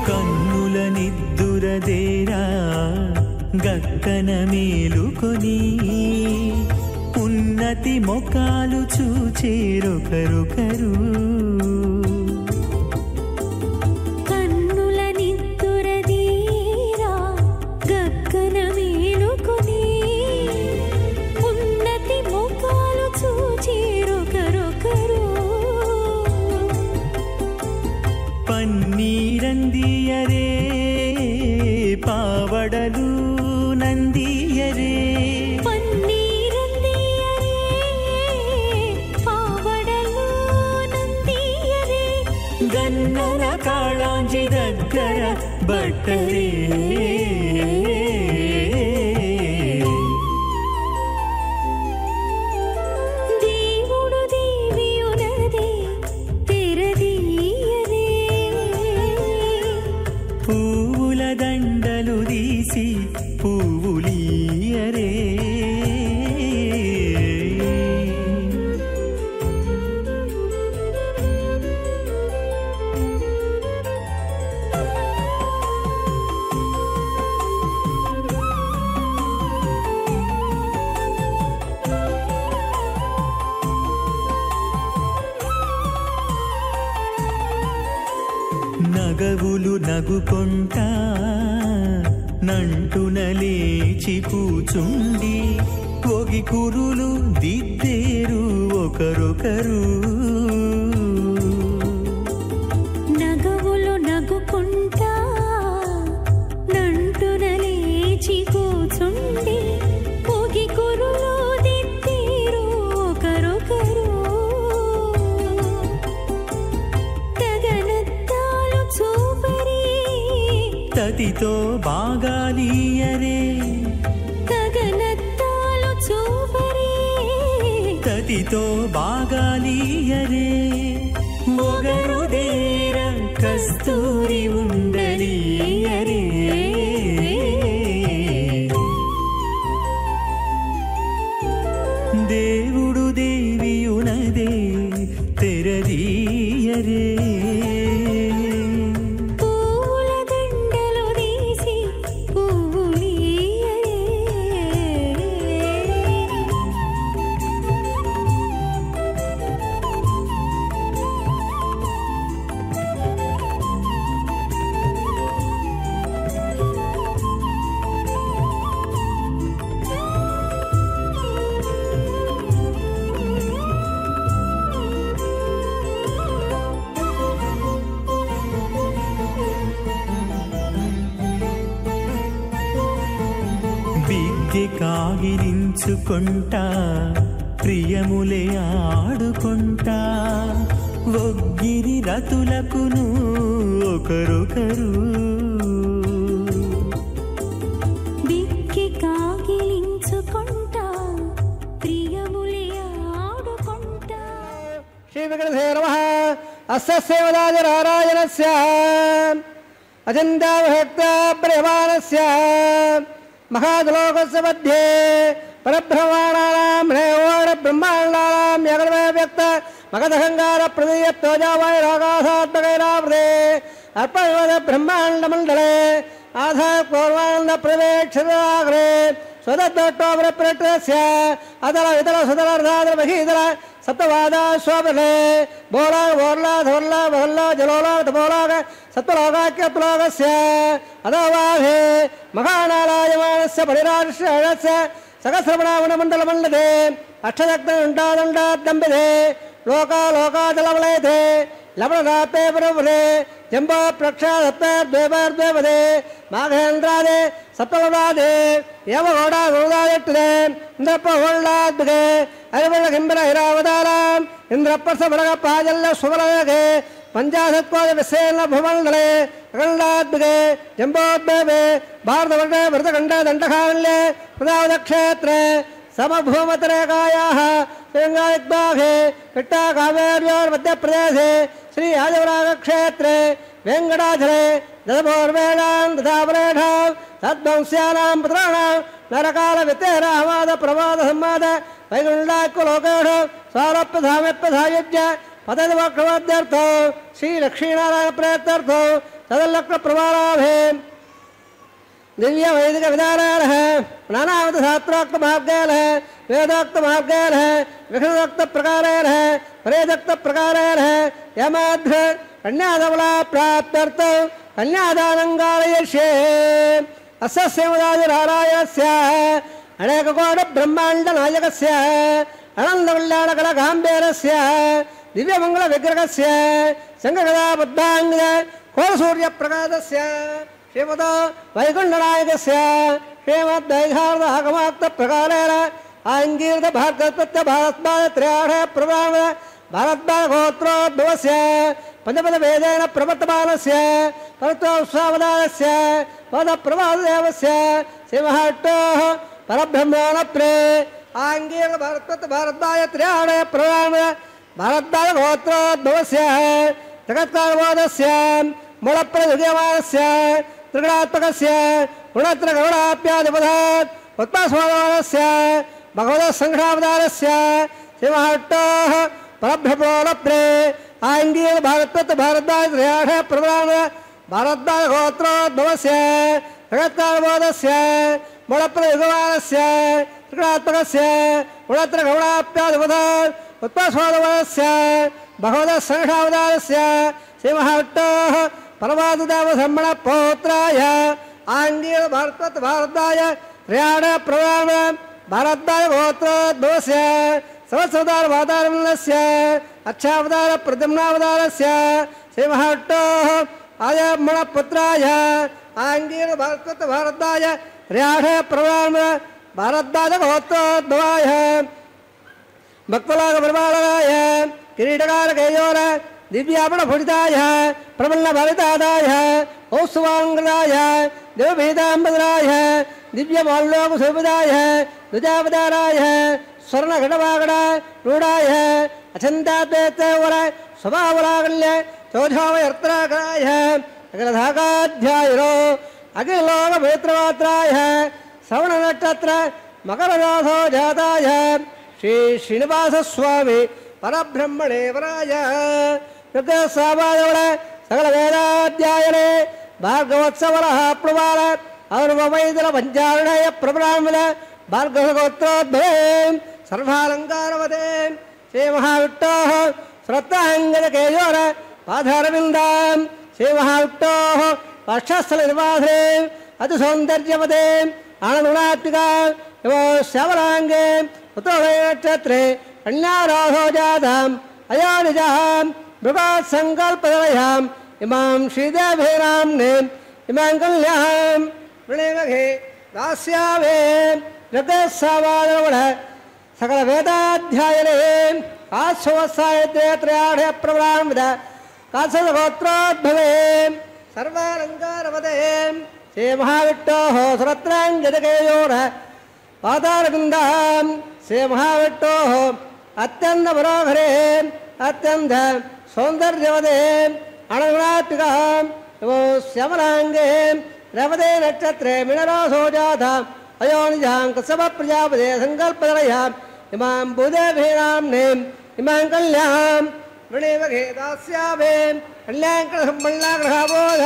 కన్నుల నిద్దురదేరా గక్కన మేలుకొని ఉన్నతి మొకాలు చూచేరొకరొకరు కన్నుల నిద్దురదీరా గగ్గన మేలుకొని ఉన్నతి ముఖాలు చూచేరొకరొకరు పన్నీరందియరే పావడలు నందియరే పన్నీరందియరే పావడలు నందియరే గన్నల కాళాంజి దగ్గర బట్టరే దేవుడు దేవియునదే తెరదీయరే పువ్వుల దండలు తీసి పువ్వులీయరే నగవులు నగుకొంటా నంటున లేచి కూచుండి ఒగి కురులు దిద్దేరు ఒకరొకరు నగవులు నగుకుంటా నంటున లేచి కూచుండి పొగి కురులు దిద్దేరు ఒకరొకరు తగనత్తాలు చూపరి తతితో బాగాలీయరే తగనత్తాలు చూపరి తతితో బాగాలీయరే మొగరు దేర కస్తూరి ఉండలీయరే దేవుడు దేవియునదే తెరదీయరే పువ్వుల దండలు తీసి పువ్వులీయరే సిగ్గె కాగిలించుకుంటా ప్రియములే ఆడుకుంటా ఒగ్గిరి రతులకును ఒకరొకరు దిక్కి కాగిలించుకుంటా ప్రియములే ఆడుకుంటా. శ్రీ వెంకటేశ్వర నమః. అస్య సేవదాజరారాయణస్య అచింతాభక్త బ్రహ్మాణస్య మహాద్లోకస్య మధ్యే పరబ్రహ్మాణానాం హేవోడ బ్రహ్మాండానాం యగర్వే వ్యక్త మగధహంగార ప్రదీయప్తోజావైరాగాసాత్మకైరావృతే అర్పణవద బ్రహ్మాండమండలే ఆధార పూర్వానంద ప్రవేక్షరాగ్రే స్వదత్తోటోపరప్రట్రస్య అదల ఇతర సుదరార్ధాదర మహీదర సప్తవాదా శోభనే బోలా బోర్లా ధోర్లా బహల్లా జలోలా తపోలాగ సత్వలోకాఖ్యత్లోకస్య అదవాహే మహానారాయమానస్య పరిరాశ్రయస్య సహస్రమణావనమండలమండదే అక్షదగ్నండాదండాద్దంబిదే లోకాలోకాదలవలయతే లవణరాపే పరవరే జంబో ప్రక్షాదత్వేర్ద్వేపదే మాఘేంద్రాదే సప్తలరాదే యమఘోడా గోదాయట్టుదే ఇంద్రపహోళ్ళాద్భుదే అరివళ్ళ కింబర హిరావతారాం ఇంద్రప్పర్స బడగ పాజల్ల సుబలగే పంచాశత్కోద విశేన భుమండలే అఖండాద్భుదే జంబోద్భవే భారతవర్ణే భరతఖండ దండకారణ్యే ప్రదావదక్షేత్రే సమభూమతరేకాయాః శ్రీరంగాయగ్బాఘే కట్టా కావేర్యోర్ మధ్యప్రదేశే శ్రీ ఆదివరాగక్షేత్రే వెంకటాచలే దశభోర్వేణాం దశాపరేఢాం సద్వంశ్యానాం పుత్రాణాం నరకాల విత్తేరామాద ప్రమాద సంవాద వైకుంఠాకులోకేషు స్వారప్యధామ్యప్యధాయుజ్య పదవి వక్రవాద్యర్థం శ్రీ లక్ష్మీనారాయణ ప్రయత్నార్థం సదల్లక్ష్మ ప్రమాణాభే दिव्य वैदिक विधान है नानावत शास्त्रोक्त मार्गेन है वेदोक्त मार्गेन है विष्णुदोक्त प्रकारेण है प्रेदोक्त प्रकारेण है यमाध्र कन्यादबला प्राप्त्यर्थ कन्यादानंगालयिष्ये अस्य सेवदादिनारायणस्य अनेककोटि ब्रह्माण्ड नायकस्य अनन्तकल्याणकल गाम्भीरस्य दिव्यमंगल विग्रहस्य संगगदा बुद्धांग कोलसूर्य प्रकाशस्य श्रीमद वैकुंठनायकस्य श्रीमद्वैघार्दहकमाक्त प्रकारेण आंगीर्द भारतत्य भारतबालत्रयाढ प्रभाव भारतबालगोत्रोद्भवस्य पंचपद वेदेन प्रवर्तमानस्य परत्वस्वावधानस्य पदप्रभादेवस्य श्रीमहाट्टोः परब्रह्मणप्रे आंगीर्द भारतत्य भारतबालत्रयाढ प्रभाव भारतबालगोत्रोद्भवस्य जगत्कालबोधस्य मूलप्रयुज्यमानस्य त्रिगुणात्मकस्य गुणत्रगुणाप्यादिपदात् उत्पास्वादानस्य भगवतसङ्घावतारस्य श्रीमहाट्टोः परब्रह्मणप्रे आङ्गीर् भारतत्व भारतबालत्रयाढ प्रधान भारतबालगोत्रोद्भवस्य जगत्कालबोधस्य मूलप्रयुज्यमानस्य त्रिगुणात्मकस्य गुणत्रगुणाप्यादिपदात् उत्पास्वादानस्य भगवतसङ्घावतारस्य श्रीमहाट्टोः परमादेव ब्रह्मण पौत्राय आंगीर भारतत्व भारताय त्रयाण प्रवाण भारतबाल गोत्रोद्भवस्य सहस्रावतार वातारमणस्य अक्षावतार प्रद्युम्नावतारस्य श्रीमहाट्टोः आर्यब्रह्मण पुत्राय आंगीर भारतत्व भारताय त्रयाण प्रवाण भारतबाल गोत्रोद्भवाय भक्तलाग प्रबालाय किरीटकार केयोर दिव्यापण फुटिताय प्रबल भरितादाय औस्वांगदाय देवभेदांबराय दिव्य माल्लोक सुभदाय दुजावताराय स्वर्ण घटवागण रूढ़ाय अचंताद्वैतवर स्वभावरागल्य चौधावयर्त्राय अखिलधाकाध्यायिनो अखिलोक भेत्रमात्राय श्रवण नक्षत्र मकररासो जाताय श्री श्रीनिवास स्वामी परब्रह्मणेवराय साबादवळ सकल वेदाध्यायने भार्गवत्सवरः प्लुवाल और्वैदल पंचारणय प्रब्राह्मण भार्गवगोत्रोद्भवे सर्वालङ्कारवते श्रीमहाविट्टोः श्रद्धाङ्गजकेयोर पादारविन्दां श्रीमहाविट्टोः वक्षस्थलनिवासे अतिसौन्दर्यवते आनन्दगुणात्मिका श्यामलाङ्गे उत्तरनक्षत्रे कन्याराधो जाताम् अयोनिजां मृगात् सङ्कल्पदलयाम् इमां श्रीदेवीनाम्ने इमां कल्यां वृणेमघे दास्यामे ऋग्वेदसावादगुण सकल वेदाध्यायने आश्वसाहित्ये त्रयाढ्य प्रवरान्वित कासगोत्रोद्भवे सर्वालङ्कारवदे श्रीमहाविट्टोः सुरत्राङ्गजकेयोः पादारविन्दः श्रीमहाविट्टोः अत्यन्तमनोहरे अत्यन्त सौन्दर्यवदे अणगुणात्मिकः श्यामलाङ्गे रवदे नक्षत्रे मिनरासो जाता अयोनिजां कसव प्रजापदे सङ्कल्पदलयाम् इमां बुधभेनाम्ने इमां कल्यां वृणेवघे दास्याभे कल्याङ्करसम्पन्नाग्रहाबोध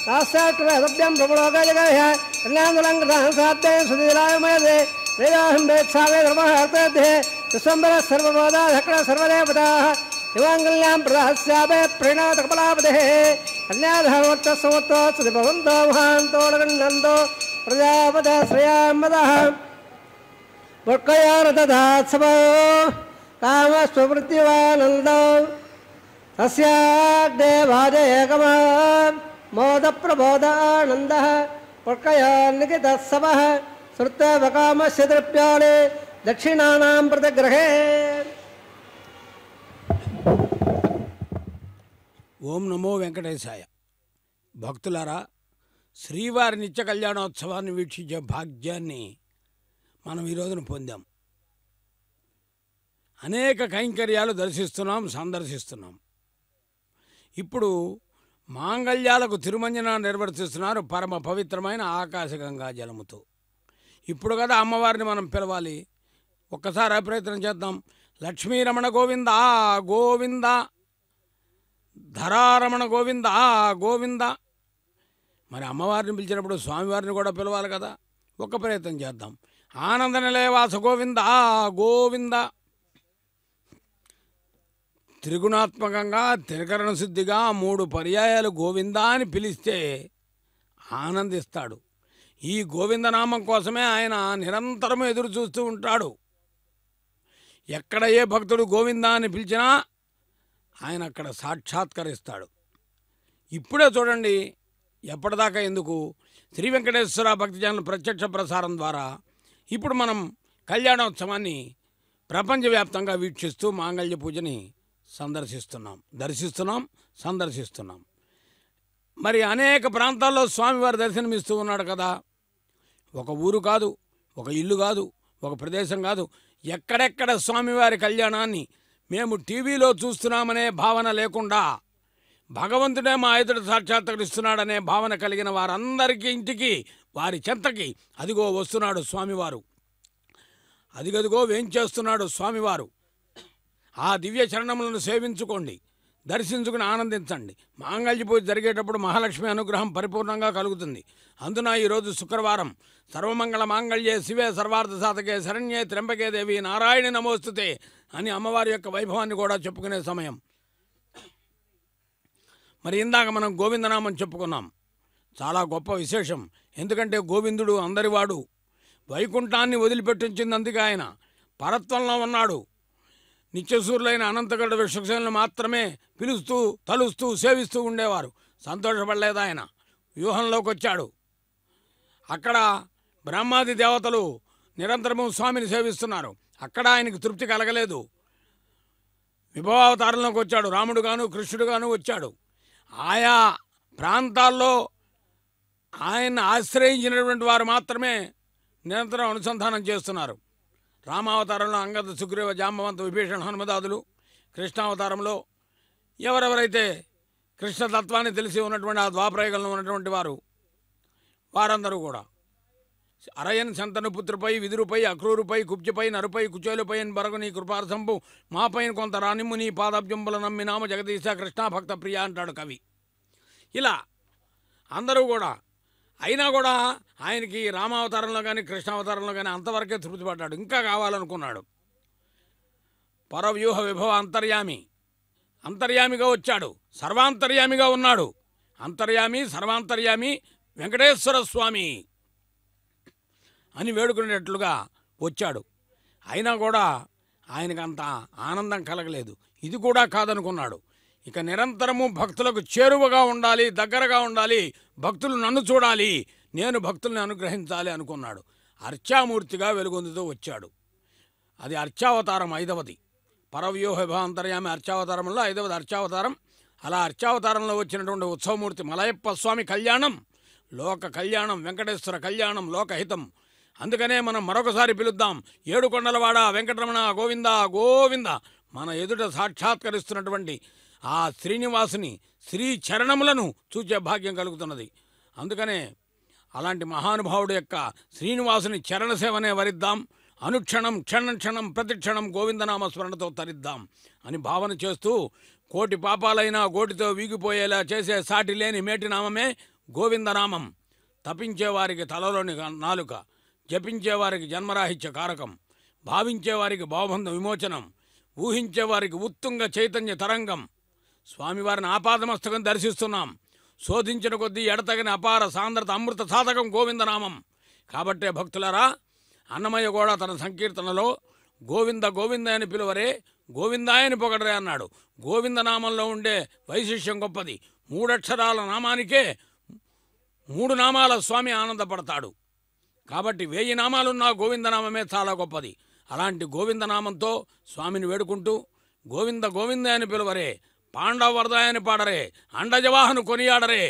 दास्याकृतसभ्यं प्रबलोकजगः कल्यान्दुलङ्कृतां साध्ये सुधीरायमयदे वेदाहं वेत्सावे धर्मः अर्थध्ये विश्वम्बरः सर्वबोधाधक्र सर्वदेवताः दिवाङ्गल्यां प्रदास्याभे प्रेणातकपलापदेः कन्याधर्मोत्तसमोत्तोत्सति भवन्तो महान्तो नगण्डन्तो प्रजापदश्रयामदः पुष्कयारतदात्सवो कामस्ववृत्तिवानन्दो तस्याग्ने भाजयकमः मोदप्रबोधानन्दः पुष्कयान्निकितत्सवः श्रुत्वकामस्य तृप्याले दक्षिणानां प्रतिग्रहे ఓం నమో వెంకటేశాయ. భక్తులారా, శ్రీవారి నిత్య కళ్యాణోత్సవాన్ని వీక్షించే భాగ్యాన్ని మనం ఈ రోజున పొందాం. అనేక కైంకర్యాలు దర్శిస్తున్నాం, సందర్శిస్తున్నాం. ఇప్పుడు మాంగళ్యాలకు తిరుమంజన నిర్వర్తిస్తున్నారు పరమ పవిత్రమైన ఆకాశగంగా జలముతో. ఇప్పుడు కదా అమ్మవారిని మనం పిలవాలి. ఒక్కసారి ప్రయత్నం చేద్దాం. లక్ష్మీరమణ గోవింద గోవింద, ధరారమణ గోవింద గోవింద. మరి అమ్మవారిని పిలిచినప్పుడు స్వామివారిని కూడా పిలవాలి కదా. ఒక్క ప్రయత్నం చేద్దాం. ఆనంద నిలయవాస గోవింద గోవింద. త్రిగుణాత్మకంగా త్రికరణ శుద్ధిగా 3 పర్యాయాలు గోవింద అని పిలిస్తే ఆనందిస్తాడు. ఈ గోవిందనామం కోసమే ఆయన నిరంతరం ఎదురు చూస్తూ ఉంటాడు. ఎక్కడ ఏ భక్తుడు గోవింద అని పిలిచినా ఆయన అక్కడ సాక్షాత్కరిస్తాడు. ఇప్పుడే చూడండి, ఎప్పటిదాకా ఎందుకు, శ్రీ వెంకటేశ్వర భక్తిజనుల ప్రత్యక్ష ప్రసారం ద్వారా ఇప్పుడు మనం కళ్యాణోత్సవాన్ని ప్రపంచవ్యాప్తంగా వీక్షిస్తూ మాంగళ్య పూజని సందర్శిస్తున్నాం. మరి అనేక ప్రాంతాల్లో స్వామివారి దర్శనమిస్తూ ఉన్నాడు కదా. ఒక ఊరు కాదు, ఒక ఇల్లు కాదు, ఒక ప్రదేశం కాదు, ఎక్కడెక్కడ స్వామివారి కళ్యాణాన్ని మేము టీవీలో చూస్తున్నామనే భావన లేకుండా భగవంతుడే మా ఎదుట సాక్షాత్కరిస్తున్నాడనే భావన కలిగిన వారందరికీ ఇంటికి, వారి చెంతకి అదిగో వస్తున్నాడు స్వామివారు. అదిగదిగో వేంచేస్తున్నాడు స్వామివారు. ఆ దివ్య చరణములను సేవించుకోండి, దర్శించుకుని ఆనందించండి. మాంగళ్య పూజ జరిగేటప్పుడు మహాలక్ష్మి అనుగ్రహం పరిపూర్ణంగా కలుగుతుంది. అందున ఈరోజు శుక్రవారం. సర్వమంగళ మాంగళ్యే శివే సర్వార్థ సాధకే శరణ్యే త్ర్యంబకే దేవి నారాయణి నమోస్తుతే అని అమ్మవారి యొక్క వైభవాన్ని కూడా చెప్పుకునే సమయం. మరి ఇందాక మనం గోవిందనామం చెప్పుకున్నాం. చాలా గొప్ప విశేషం. ఎందుకంటే గోవిందుడు అందరివాడు. వైకుంఠాన్ని వదిలిపెట్టించింది అందుకే ఆయన పరత్వంలో ఉన్నాడు. నిత్యసూరులైన అనంతగడ విశ్వసేనులు మాత్రమే పిలుస్తూ తలుస్తూ సేవిస్తూ ఉండేవారు. సంతోషపడలేదు ఆయన. వ్యూహంలోకి వచ్చాడు. అక్కడ బ్రహ్మాది దేవతలు నిరంతరము స్వామిని సేవిస్తున్నారు. అక్కడ ఆయనకు తృప్తి కలగలేదు. విభవావతారంలోకి వచ్చాడు. రాముడు గాను కృష్ణుడు గాను వచ్చాడు. ఆయా ప్రాంతాల్లో ఆయన ఆశ్రయించినటువంటి వారు మాత్రమే నిరంతరం అనుసంధానం చేస్తున్నారు. రామావతారంలో అంగద సుగ్రీవ జాంబవంత విభీషణ హనుమదాదులు, కృష్ణావతారంలో ఎవరెవరైతే కృష్ణతత్వాన్ని తెలిసి ఉన్నటువంటి ఆ ద్వాపరయుగంలో ఉన్నటువంటి వారందరూ కూడా అరయన్ శంతనుపుత్రుపై విదురుపై అక్రూరుపై కుబ్జపై నరుపై కుచేలుపై బరగు నీ కృపార్థంపు మాపైన కొంత రానిమ్ము నీ పాదాబ్జంబుల నమ్మి నామ జగదీశ కృష్ణ భక్త ప్రియ అంటాడు కవి. ఇలా అందరూ కూడా అయినా కూడా ఆయనకి రామావతారంలో కానీ కృష్ణావతారంలో కానీ అంతవరకే తృప్తి పడ్డాడు. ఇంకా కావాలనుకున్నాడు. పరవ్యూహ విభవ అంతర్యామిగా వచ్చాడు. సర్వాంతర్యామిగా ఉన్నాడు. అంతర్యామి సర్వాంతర్యామి వెంకటేశ్వర స్వామి అని వేడుకునేటట్లుగా వచ్చాడు. అయినా కూడా ఆయనకు అంత ఆనందం కలగలేదు. ఇది కూడా కాదనుకున్నాడు. ఇక నిరంతరము భక్తులకు చేరువగా ఉండాలి, దగ్గరగా ఉండాలి, భక్తులు నన్ను చూడాలి, నేను భక్తుల్ని అనుగ్రహించాలి అనుకున్నాడు. అర్చామూర్తిగా వెలుగొందుతూ వచ్చాడు. అది అర్చావతారం 5వది. పరవ్యూహ విభాంతర్యామి అర్చావతారంలో 5వది అర్చావతారం. అలా అర్చావతారంలో వచ్చినటువంటి ఉత్సవమూర్తి మలయప్ప స్వామి కళ్యాణం లోక కళ్యాణం, వెంకటేశ్వర కళ్యాణం లోకహితం. అందుకనే మనం మరొకసారి పిలుద్దాం, ఏడుకొండలవాడ వెంకటరమణ గోవింద గోవింద. మన ఎదుట సాక్షాత్కరిస్తున్నటువంటి ఆ శ్రీనివాసుని శ్రీ చరణములను చూచే భాగ్యం కలుగుతున్నది. అందుకనే అలాంటి మహానుభావుడు యొక్క శ్రీనివాసుని చరణ సేవనే వరిద్దాం. అనుక్షణం క్షణం క్షణం ప్రతిక్షణం గోవిందనామ స్మరణతో తరిద్దాం అని భావన చేస్తూ, కోటి పాపాలైనా గోటితో వీగిపోయేలా చేసే సాటి లేని మేటినామమే గోవిందనామం. తపించేవారికి తలలోని నాలుక, జపించేవారికి జన్మరాహిత్య కారకం, భావించేవారికి భావబంధ విమోచనం, ఊహించేవారికి ఉత్తుంగ చైతన్య తరంగం. స్వామివారిని ఆపాదమస్తకం దర్శిస్తున్నాం. శోధించిన కొద్దీ ఎడతగిన అపార సాంద్రత అమృత సాధకం గోవిందనామం. కాబట్టే భక్తులారా, అన్నమయ్య కూడా తన సంకీర్తనలో గోవింద గోవింద అని పిలువరే, గోవిందాయని పొగడరే అన్నాడు. గోవిందనామంలో ఉండే వైశిష్యం గొప్పది. 3 అక్షరాల నామానికే 3 నామాల స్వామి ఆనందపడతాడు. కాబట్టి 1000 నామాలున్నా గోవిందనామమే చాలా గొప్పది. అలాంటి గోవిందనామంతో స్వామిని వేడుకుంటూ, గోవింద గోవింద అని పిలువరే, పాండవ వరదాయని పాడరే, అండజవాహను కొనియాడరే.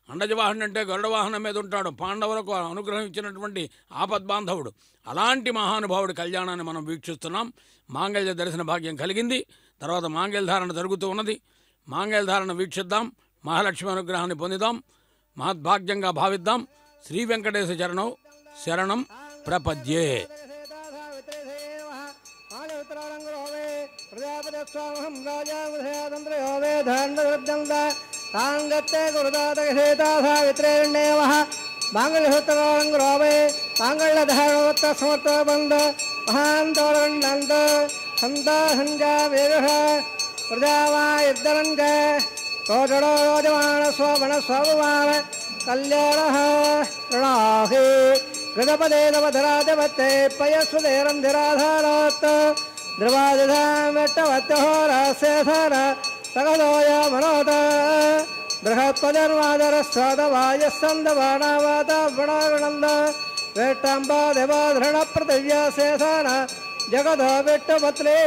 అండజవాహన్ అంటే గరుడవాహనం మీద ఉంటాడు, పాండవులకు అనుగ్రహం ఇచ్చినటువంటి ఆపద్బాంధవుడు. అలాంటి మహానుభావుడి కళ్యాణాన్ని మనం వీక్షిస్తున్నాం. మాంగళ్య దర్శన భాగ్యం కలిగింది. తర్వాత మాంగళ్య ధారణ జరుగుతూ ఉన్నది. మాంగళ్య ధారణ వీక్షిద్దాం, మహాలక్ష్మి అనుగ్రహాన్ని పొందుదాం, మహద్భాగ్యంగా భావిద్దాం. శ్రీ వెంకటేశ చరణం శరణం ప్రపద్యే. ప్రజాపతిస్వామహం రాజాతంత్రయోవే ధర్మవృద్ధంద తాంగత్తే గురుదాతగేతాసావిత్రేణ్యేవ మాంగళ్యసూత్రోరంగురోవే మాంగళ్యధారణోత్త సమర్థబంధ మహాంతోరండంత సంతాసంజా వేరుష ప్రజావాయుద్ధరంజ కోటడో రోజమాన స్వమణ స్వభుమాన కళ్యాణ ప్రణాహి గృధపదే నవధరాజపత్తే పయస్వదేరం ధిరాధారాత్ ధ్రువాదిధామెట్టవత్యహోరాస్యధర సగదోయ మనోత బృహత్పదర్వాదరస్వాదవాయస్సందవాణావాత వృణారుణంద వేట్టంబా దేవాధృణ పృథివ్యాసేధన జగదో విట్టపత్రే.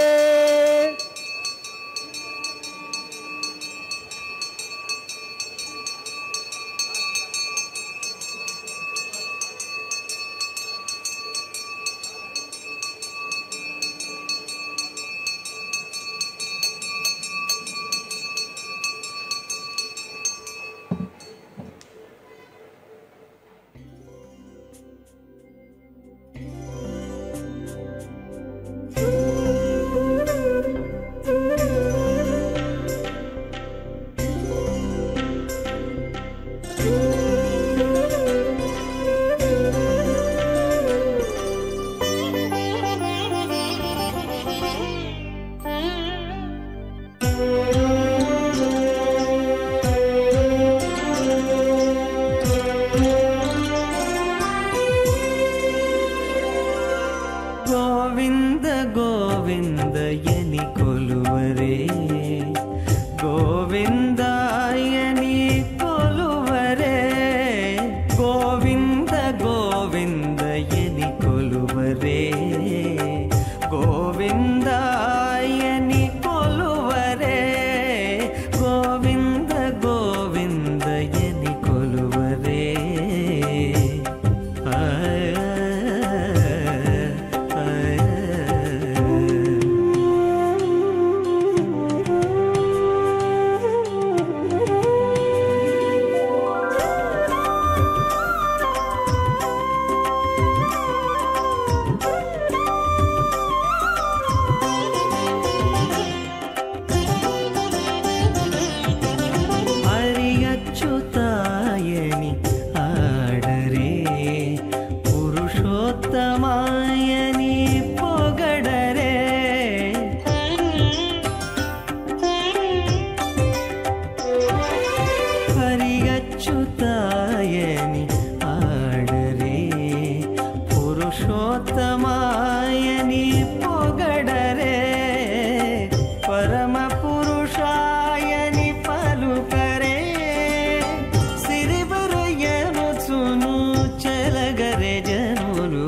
సిరిబరయను చును చెలగరే జనులు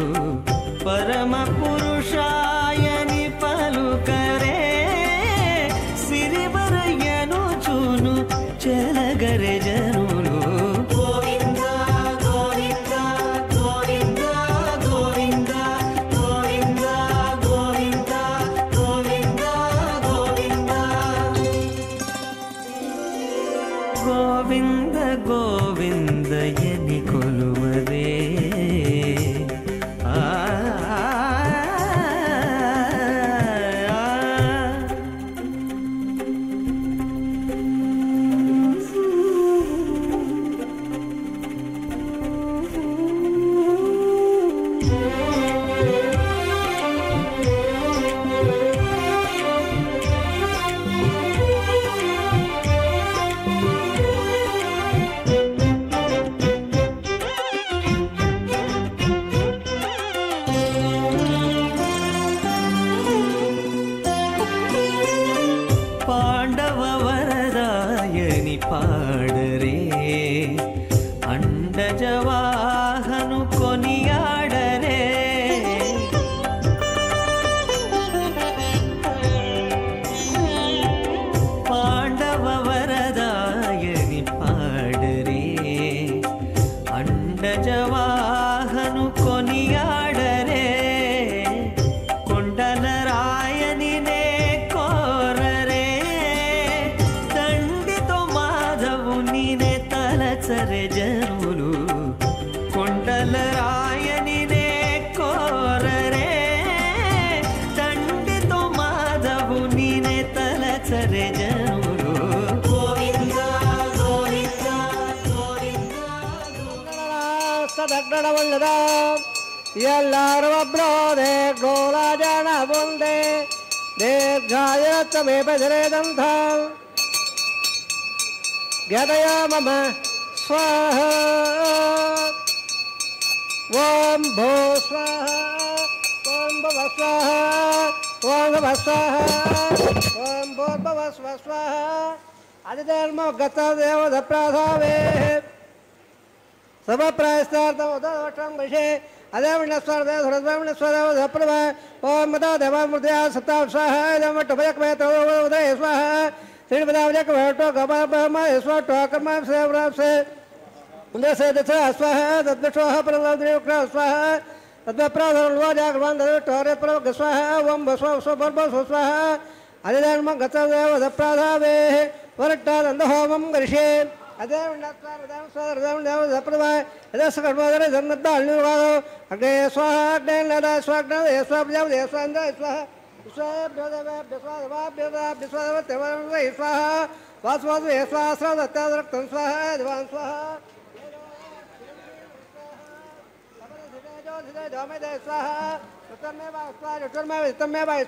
దయని కొలువరే ఆ పాండవ వరదాయని పాడరే అండజవాహను కొనియాడరే పాండవ వరదాయని పాడరే అండజవాహను కొనియాడరే కొండల రాయని నే కోరరే దండితో మాధవుని నే తలచరే జనులు కొండల రాయని నే కోరరే దండితో మాధవుని నే తలచరే జనులు గోవింద గోవింద గోవింద ಸದಗ್ನವಲ್ಲದ ಎಲ್ಲಾರು ಒಬ್ರೋದೆ ಗೋರಾಜನ ಮುಂದೆ ದೀರ್ಘಾಯ ತಮೇ ಬಜರೇದಂಥ ಗದಯ ಮಮ ಸ್ವಾಹ ಓಂ ಭೋ ಸ್ವಾಹ ಓಂ ಭವ ಸ್ವಾಹ ಓಂ ಭವ ಸ್ವಾಹ ಓಂ ಭೋರ್ಭವ ಸ್ವ ಸ್ವಾಹ ಅಧಿಧರ್ಮ ಗತ ದೇವದ ಪ್ರಾಧಾವೇ ಸಮಪ್ರಾಯಸ್ಥಾರ್ಥಂ ವಿಷಯ ಅದೇವಣ್ಣ ಓಂ ಮದ ದೇವಾಮೃತ್ಯ ಸಪ್ತಾ ಸ್ವಾಹ ಉದಯ ಸ್ವಾಹ ಶ್ರೀಪದಾವಜಕಟೋ ಗಮ ಸ್ವಾಟೋ ಕರ್ಮ ಮುಂದೆ ಸ್ವಾಹ ತದ್ವಿಶ್ವಾಹ ಪರಲೋಕ ಸ್ವಾಹ ತದ್ವಪ್ರಾಧಾರ ಸ್ವಾಹ ಓಂ ಬಸ್ವ ಸ್ವಾಹ ಅಧಿಧರ್ಮ ಗತ ದೇವದ ಪ್ರಾಧಾವೇ ಹೊರಟ್ಟಾದಂದ ಹೋಮಂ ಗರಿಷೆ ಅದೇ ಅಗ್ನೇ ಸ್ವಾಹ ಅಗ್ನೇ ಸ್ವಾಗ್ನ ಸ್ವಾಹ ವಾಸವಾಸ ಸ್ವಾಹ ಸ್ವಾಹ ದಿವಾನ್ ಸ್ವಾಹ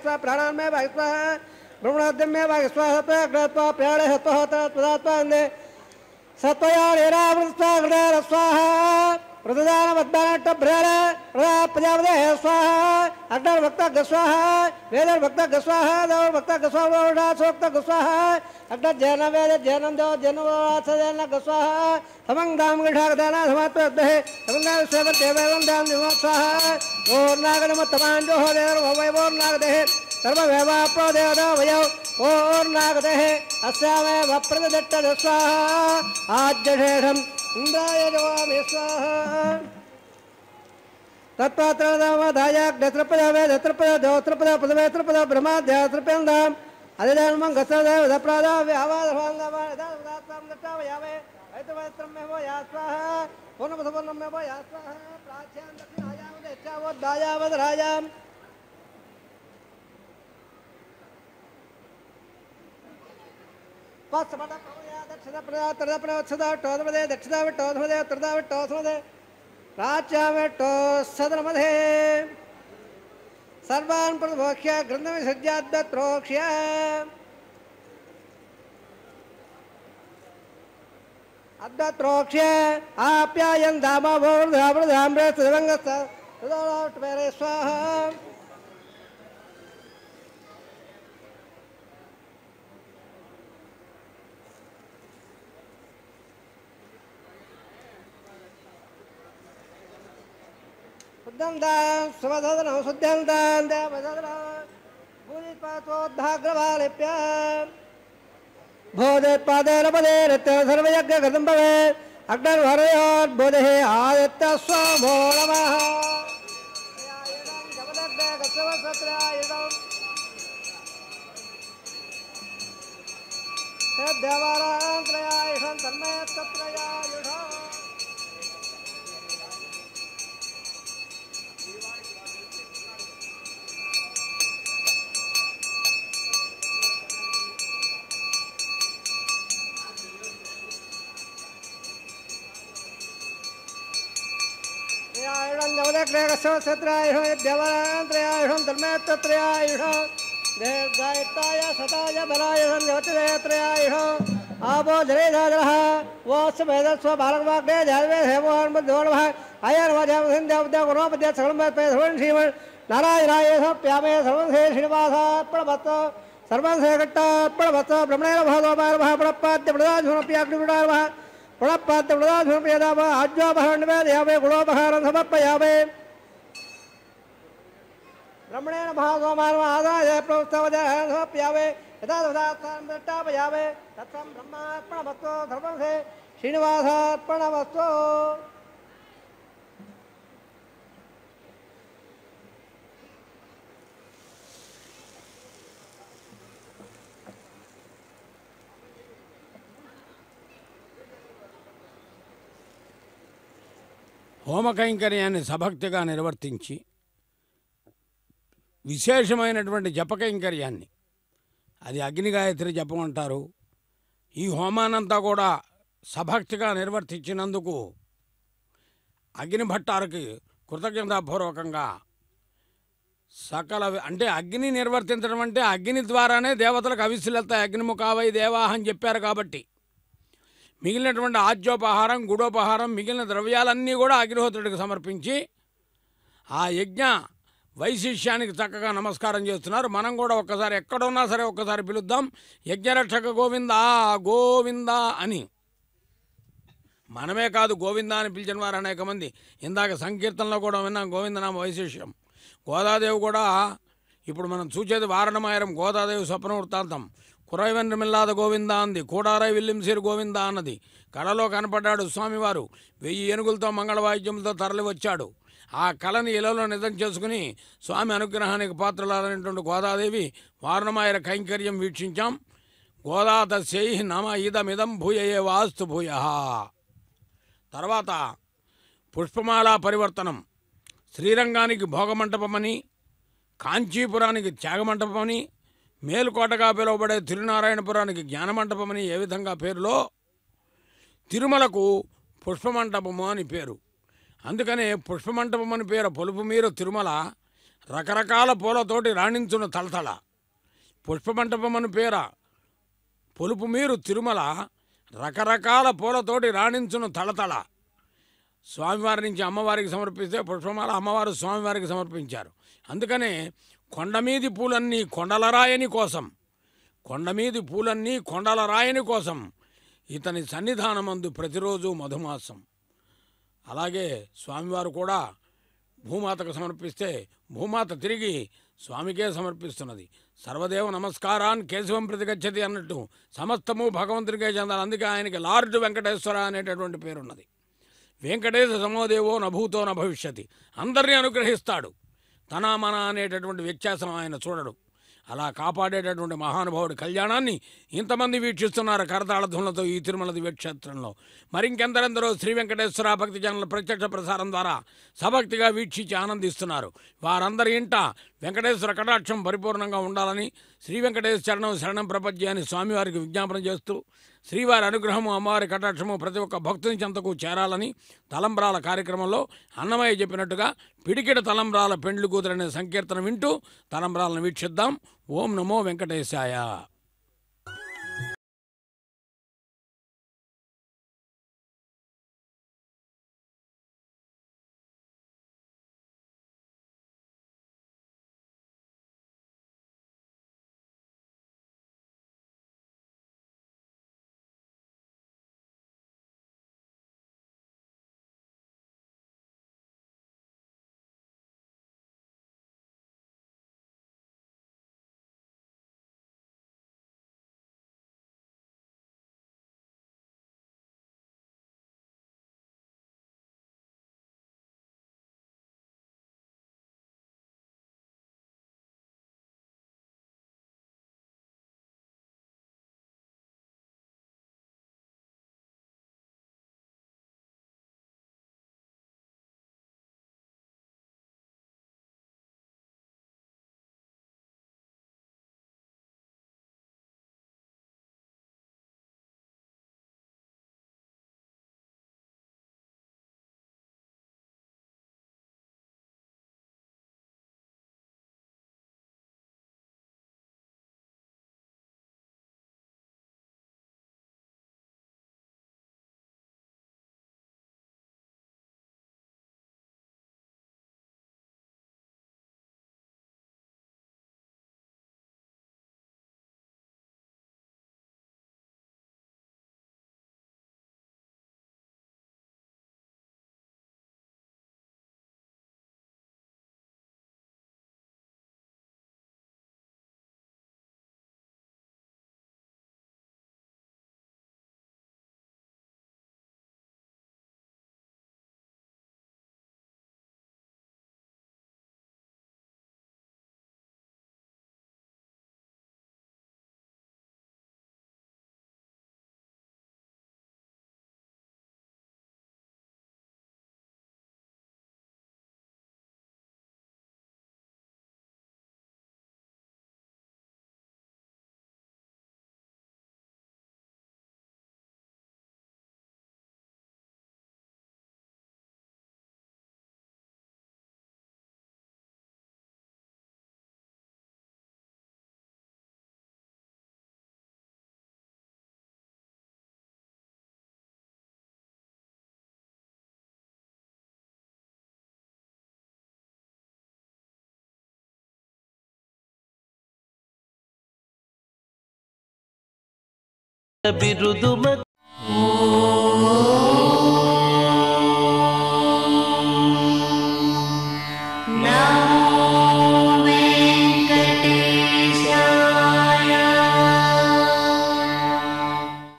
ಸ್ವಾಹ ಪ್ರಾಣಾನ್ಮೇ ಸ್ವಾಹ ಬ್ರಹ್ಮಣಾದ್ಯಮೇ ಸ್ವಾಹ ಪ್ರಾಣ ಹತ್ವಾಂದೆ ಸತ್ವಯಾಣೇರಾವೃತ ಸ್ವಾಹ ಪ್ರದಾನ ಮಧ್ಯಾಹ್ನ ಭ್ರೇಣ ಪ್ರಜಾಪತಿ ಸ್ವಾಹ ಅಗ್ನರ್ ಭಕ್ತ ಗಸ್ವಾಹ ವೇದರ್ ಭಕ್ತ ಗಸ್ವಾಹ ದೇವ ಭಕ್ತ ಗಸ್ವಾಹ ಸೋಕ್ತ ಗಸ್ವಾಹ ಅಗ್ನ ಜನ ವೇದ ಜೈನಂ ದೇವ ಜನ ಗಸ್ವಾಹ ಸಮಂಗ್ ಧಾಮ ಗಿಢಾಗದಾನ ಸಮಾತ್ಮ ಸಮಂಗ ಸೇವ ದೇವಂ ಧಾಮ ನಿಮ ಸ್ವಾಹ ಓರ್ನಾಗನಮ ತಮಾಂಜೋ ದೇವರ ವೈಭೋರ್ನಾಗದೆ ಸರ್ವ ವ್ಯವಪ್ರೋ ದೇವದ ವಯೋ ಓರ್ನಾಗದೆ ಅಸ್ಯಾಮೇ ವಪ್ರದ ಸ್ವಾಹ ಆಜ್ಯಶೇಷಂ ಇಂದ್ರಾಯ ಜವಾಮಿ ಸ್ವಾಹ ತತ್ಪಾತ್ರದಾಯಾಗ್ರಪದವೇ ದತ್ರಪದ ದೌತ್ರಪದ ಪದವೇ ತ್ರಪದ ಬ್ರಹ್ಮಾಧ್ಯಾತ್ರಪಂದಾಂ ಅಧಿಧರ್ಮಂ ಗತದೇವ ಪ್ರಾದಾವ್ಯ ಆವಾದಭಾಂಗವಾಯಾವೇ ಐತವೈತ್ರಮ್ಯವ ಯಾ ಸ್ವಾಹ ಪೂರ್ಣಪದಪೂರ್ಣಮ್ಯವ ಯಾ ಸ್ವಾಹ ಪ್ರಾಚ್ಯಾಂ ದಕ್ಷಿಣಾಯಾವದ ಹೆಚ್ಚಾವೋದ್ದಾಯಾವದ ರಾಜಾಂ ದಕ್ಷಿಣಾವಿಟ್ಟೋಧಮದೆ ದಕ್ಷಿಣಾವಿಟ್ಟೋಧಮದೆ ಉತ್ತರದಾವಿಟ್ಟೋಧಮದೆ ಪ್ರಾಚ್ಯಾವಿಟ್ಟೋ ಸದನಮಧೆ ಸರ್ವಾನ್ ಪ್ರಭೋಕ್ಷ್ಯ ಗ್ರಂಥವಿಸರ್ಜ್ಯಾದ್ಯತ್ರೋಕ್ಷ್ಯ ಅದ್ಯತ್ರೋಕ್ಷ್ಯ ಆಪ್ಯಾಯನ್ ಧಾಮಭೋರ್ಧಾಮೃಧಾಮ್ರೆ ಸದಂಗಸ್ಥ ಸದಾಟಮೇರೆ ಸ್ವಾಹ शुद्धं स्वधनं शुद्धं भूरिपातोद्धाग्रवालिप्य भोदेत्पादेन पदेरित्य सर्वयज्ञगतं भवेत् अग्निर्वरयोद्बोधे आदित्य स्वो नमः देवारायण तन्मय तत्रयायुष त्रयायुषं तन्मेत्रयायुषं दीर्घायुक्ताय सताय बलाय संजवत्यत्रयायुषं आपो जले धाजलः वोस्य वेदस्व बालकवाग्ने जालवे हेमोहन बुद्धोर्वः अयर्वजं सिन्धवद्य गुणोपद्य सकलं सर्वं श्रीमन् नारायणाय प्यामे सर्वं से श्रीनिवासार्पणमस्त सर्वं से घट्टार्पणमस्त ब्रह्मणेन भगवान् प्रणपाद्य प्रदाधुनप्याग्निविडावः प्रणपाद्य प्रदाधुनप्यदावः आज्वापहरणवेदयावे गुणोपहारं समर्पयावे ब्रह्मणेन भागवमानव आदाय प्रवृत्तवदहं समर्पयावे यथा तथास्थानं दट्टापयावे तत्सं ब्रह्मार्पणमस्तु सर्वं से श्रीनिवासार्पणमस्तु హోమ కైంకర్యాన్ని సభక్తిగా నిర్వర్తించి విశేషమైనటువంటి జప కైంకర్యాన్ని, అది అగ్ని గాయత్రి జపం అంటారు. ఈ హోమానంతా కూడా సభక్తిగా నిర్వర్తించినందుకు అగ్ని భట్టారికి కృతజ్ఞతాపూర్వకంగా అంటే అగ్ని నిర్వర్తించడం అంటే అగ్ని ద్వారానే దేవతలకు అవిస్సులెత్తాయి. అగ్నిముఖావై దేవాహ అని చెప్పారు కాబట్టి మిగిలినటువంటి ఆజ్యోపహారం, గుడోపహారం, మిగిలిన ద్రవ్యాలన్నీ కూడా అగ్నిహోత్రుడికి సమర్పించి ఆ యజ్ఞ వైశిష్యానికి చక్కగా నమస్కారం చేస్తున్నారు. మనం కూడా ఒక్కసారి ఎక్కడున్నా సరే ఒక్కసారి పిలుద్దాం, యజ్ఞరక్షక గోవిందా గోవిందా అని. మనమే కాదు, గోవిందా అని పిలిచిన వారు అనేక మంది. ఇందాక సంకీర్తనలో కూడా విన్నాం గోవిందనామ వైశిష్యం. గోదాదేవి కూడా ఇప్పుడు మనం చూసేది వారణమాయరం గోదాదేవి స్వప్న వృత్తాంతం. కురైవెన్రమిల్లాద గోవిందా అంది, కూడారై విల్లింసిరి గోవిందా అన్నది. కళలో కనపడ్డాడు స్వామివారు, 1000 ఏనుగులతో మంగళవాయిద్యములతో తరలి వచ్చాడు. ఆ కళని ఇలలో నిజం చేసుకుని స్వామి అనుగ్రహానికి పాత్రలారైనటువంటి గోదాదేవి వారణమాయర కైంకర్యం వీక్షించాం. గోదాతస్యై నమ ఇదమిదం భూయయే వాస్తు భూయ. తర్వాత పుష్పమాలా పరివర్తనం. శ్రీరంగానికి భోగమంటపమని, కాంచీపురానికి త్యాగమంటపమని, మేలుకోటగా పిలువబడే తిరునారాయణపురానికి జ్ఞానమంటపమని ఏ విధంగా పేరులో తిరుమలకు పుష్పమంటపము అని పేరు. అందుకనే పుష్పమంటపం అని పేరు. పొలుపు మీరు తిరుమల రకరకాల పూలతోటి రాణించును తలతల. పుష్పమంటపం అని పేర పొలుపు మీరు తిరుమల రకరకాల పూలతోటి రాణించును తలతల. స్వామివారి నుంచి అమ్మవారికి సమర్పిస్తే పుష్పమాల అమ్మవారు స్వామివారికి సమర్పించారు. అందుకనే కొండమీది పూలన్నీ కొండలరాయని కోసం, కొండమీది పూలన్నీ కొండలరాయని కోసం ఇతని సన్నిధానమందు ప్రతిరోజు మధుమాసం. అలాగే స్వామివారు కూడా భూమాతకు సమర్పిస్తే భూమాత తిరిగి స్వామికే సమర్పిస్తున్నది. సర్వదేవ నమస్కారాన్ కేశవం ప్రతిగచ్చతి అన్నట్టు సమస్తము భగవంతునికే చెందాలి. అందుకే ఆయనకి లార్డ్ వెంకటేశ్వర అనేటటువంటి పేరున్నది. వెంకటేశ సమోదేవో నభూతో నభవిష్యతి. అందరినీ అనుగ్రహిస్తాడు. తన మన అనేటటువంటి వ్యత్యాసం ఆయన చూడడు. అలా కాపాడేటటువంటి మహానుభావుడి కళ్యాణాన్ని ఇంతమంది వీక్షిస్తున్నారు కరతాళధ్వనులతో ఈ తిరుమల దివ్యక్షేత్రంలో. మరింకెందరెందరో శ్రీ వెంకటేశ్వర భక్తి జనుల ప్రత్యక్ష ప్రసారం ద్వారా సభక్తిగా వీక్షించి ఆనందిస్తున్నారు. వారందరి ఇంట వెంకటేశ్వర కటాక్షం పరిపూర్ణంగా ఉండాలని శ్రీ వెంకటేశ్వర చరణం శరణం ప్రపంచ అని స్వామివారికి విజ్ఞాపన చేస్తూ శ్రీవారి అనుగ్రహము అమ్మవారి కటాక్షము ప్రతి ఒక్క భక్తుని చెంతకు చేరాలని తలంబ్రాల కార్యక్రమంలో అన్నమయ్య చెప్పినట్టుగా పిడికిడ తలంబ్రాల పెండ్లి కూతురనే సంకీర్తన వింటూ తలంబ్రాలను వీక్షిద్దాం. ఓం నమో వెంకటేశాయ. బిరుదుమ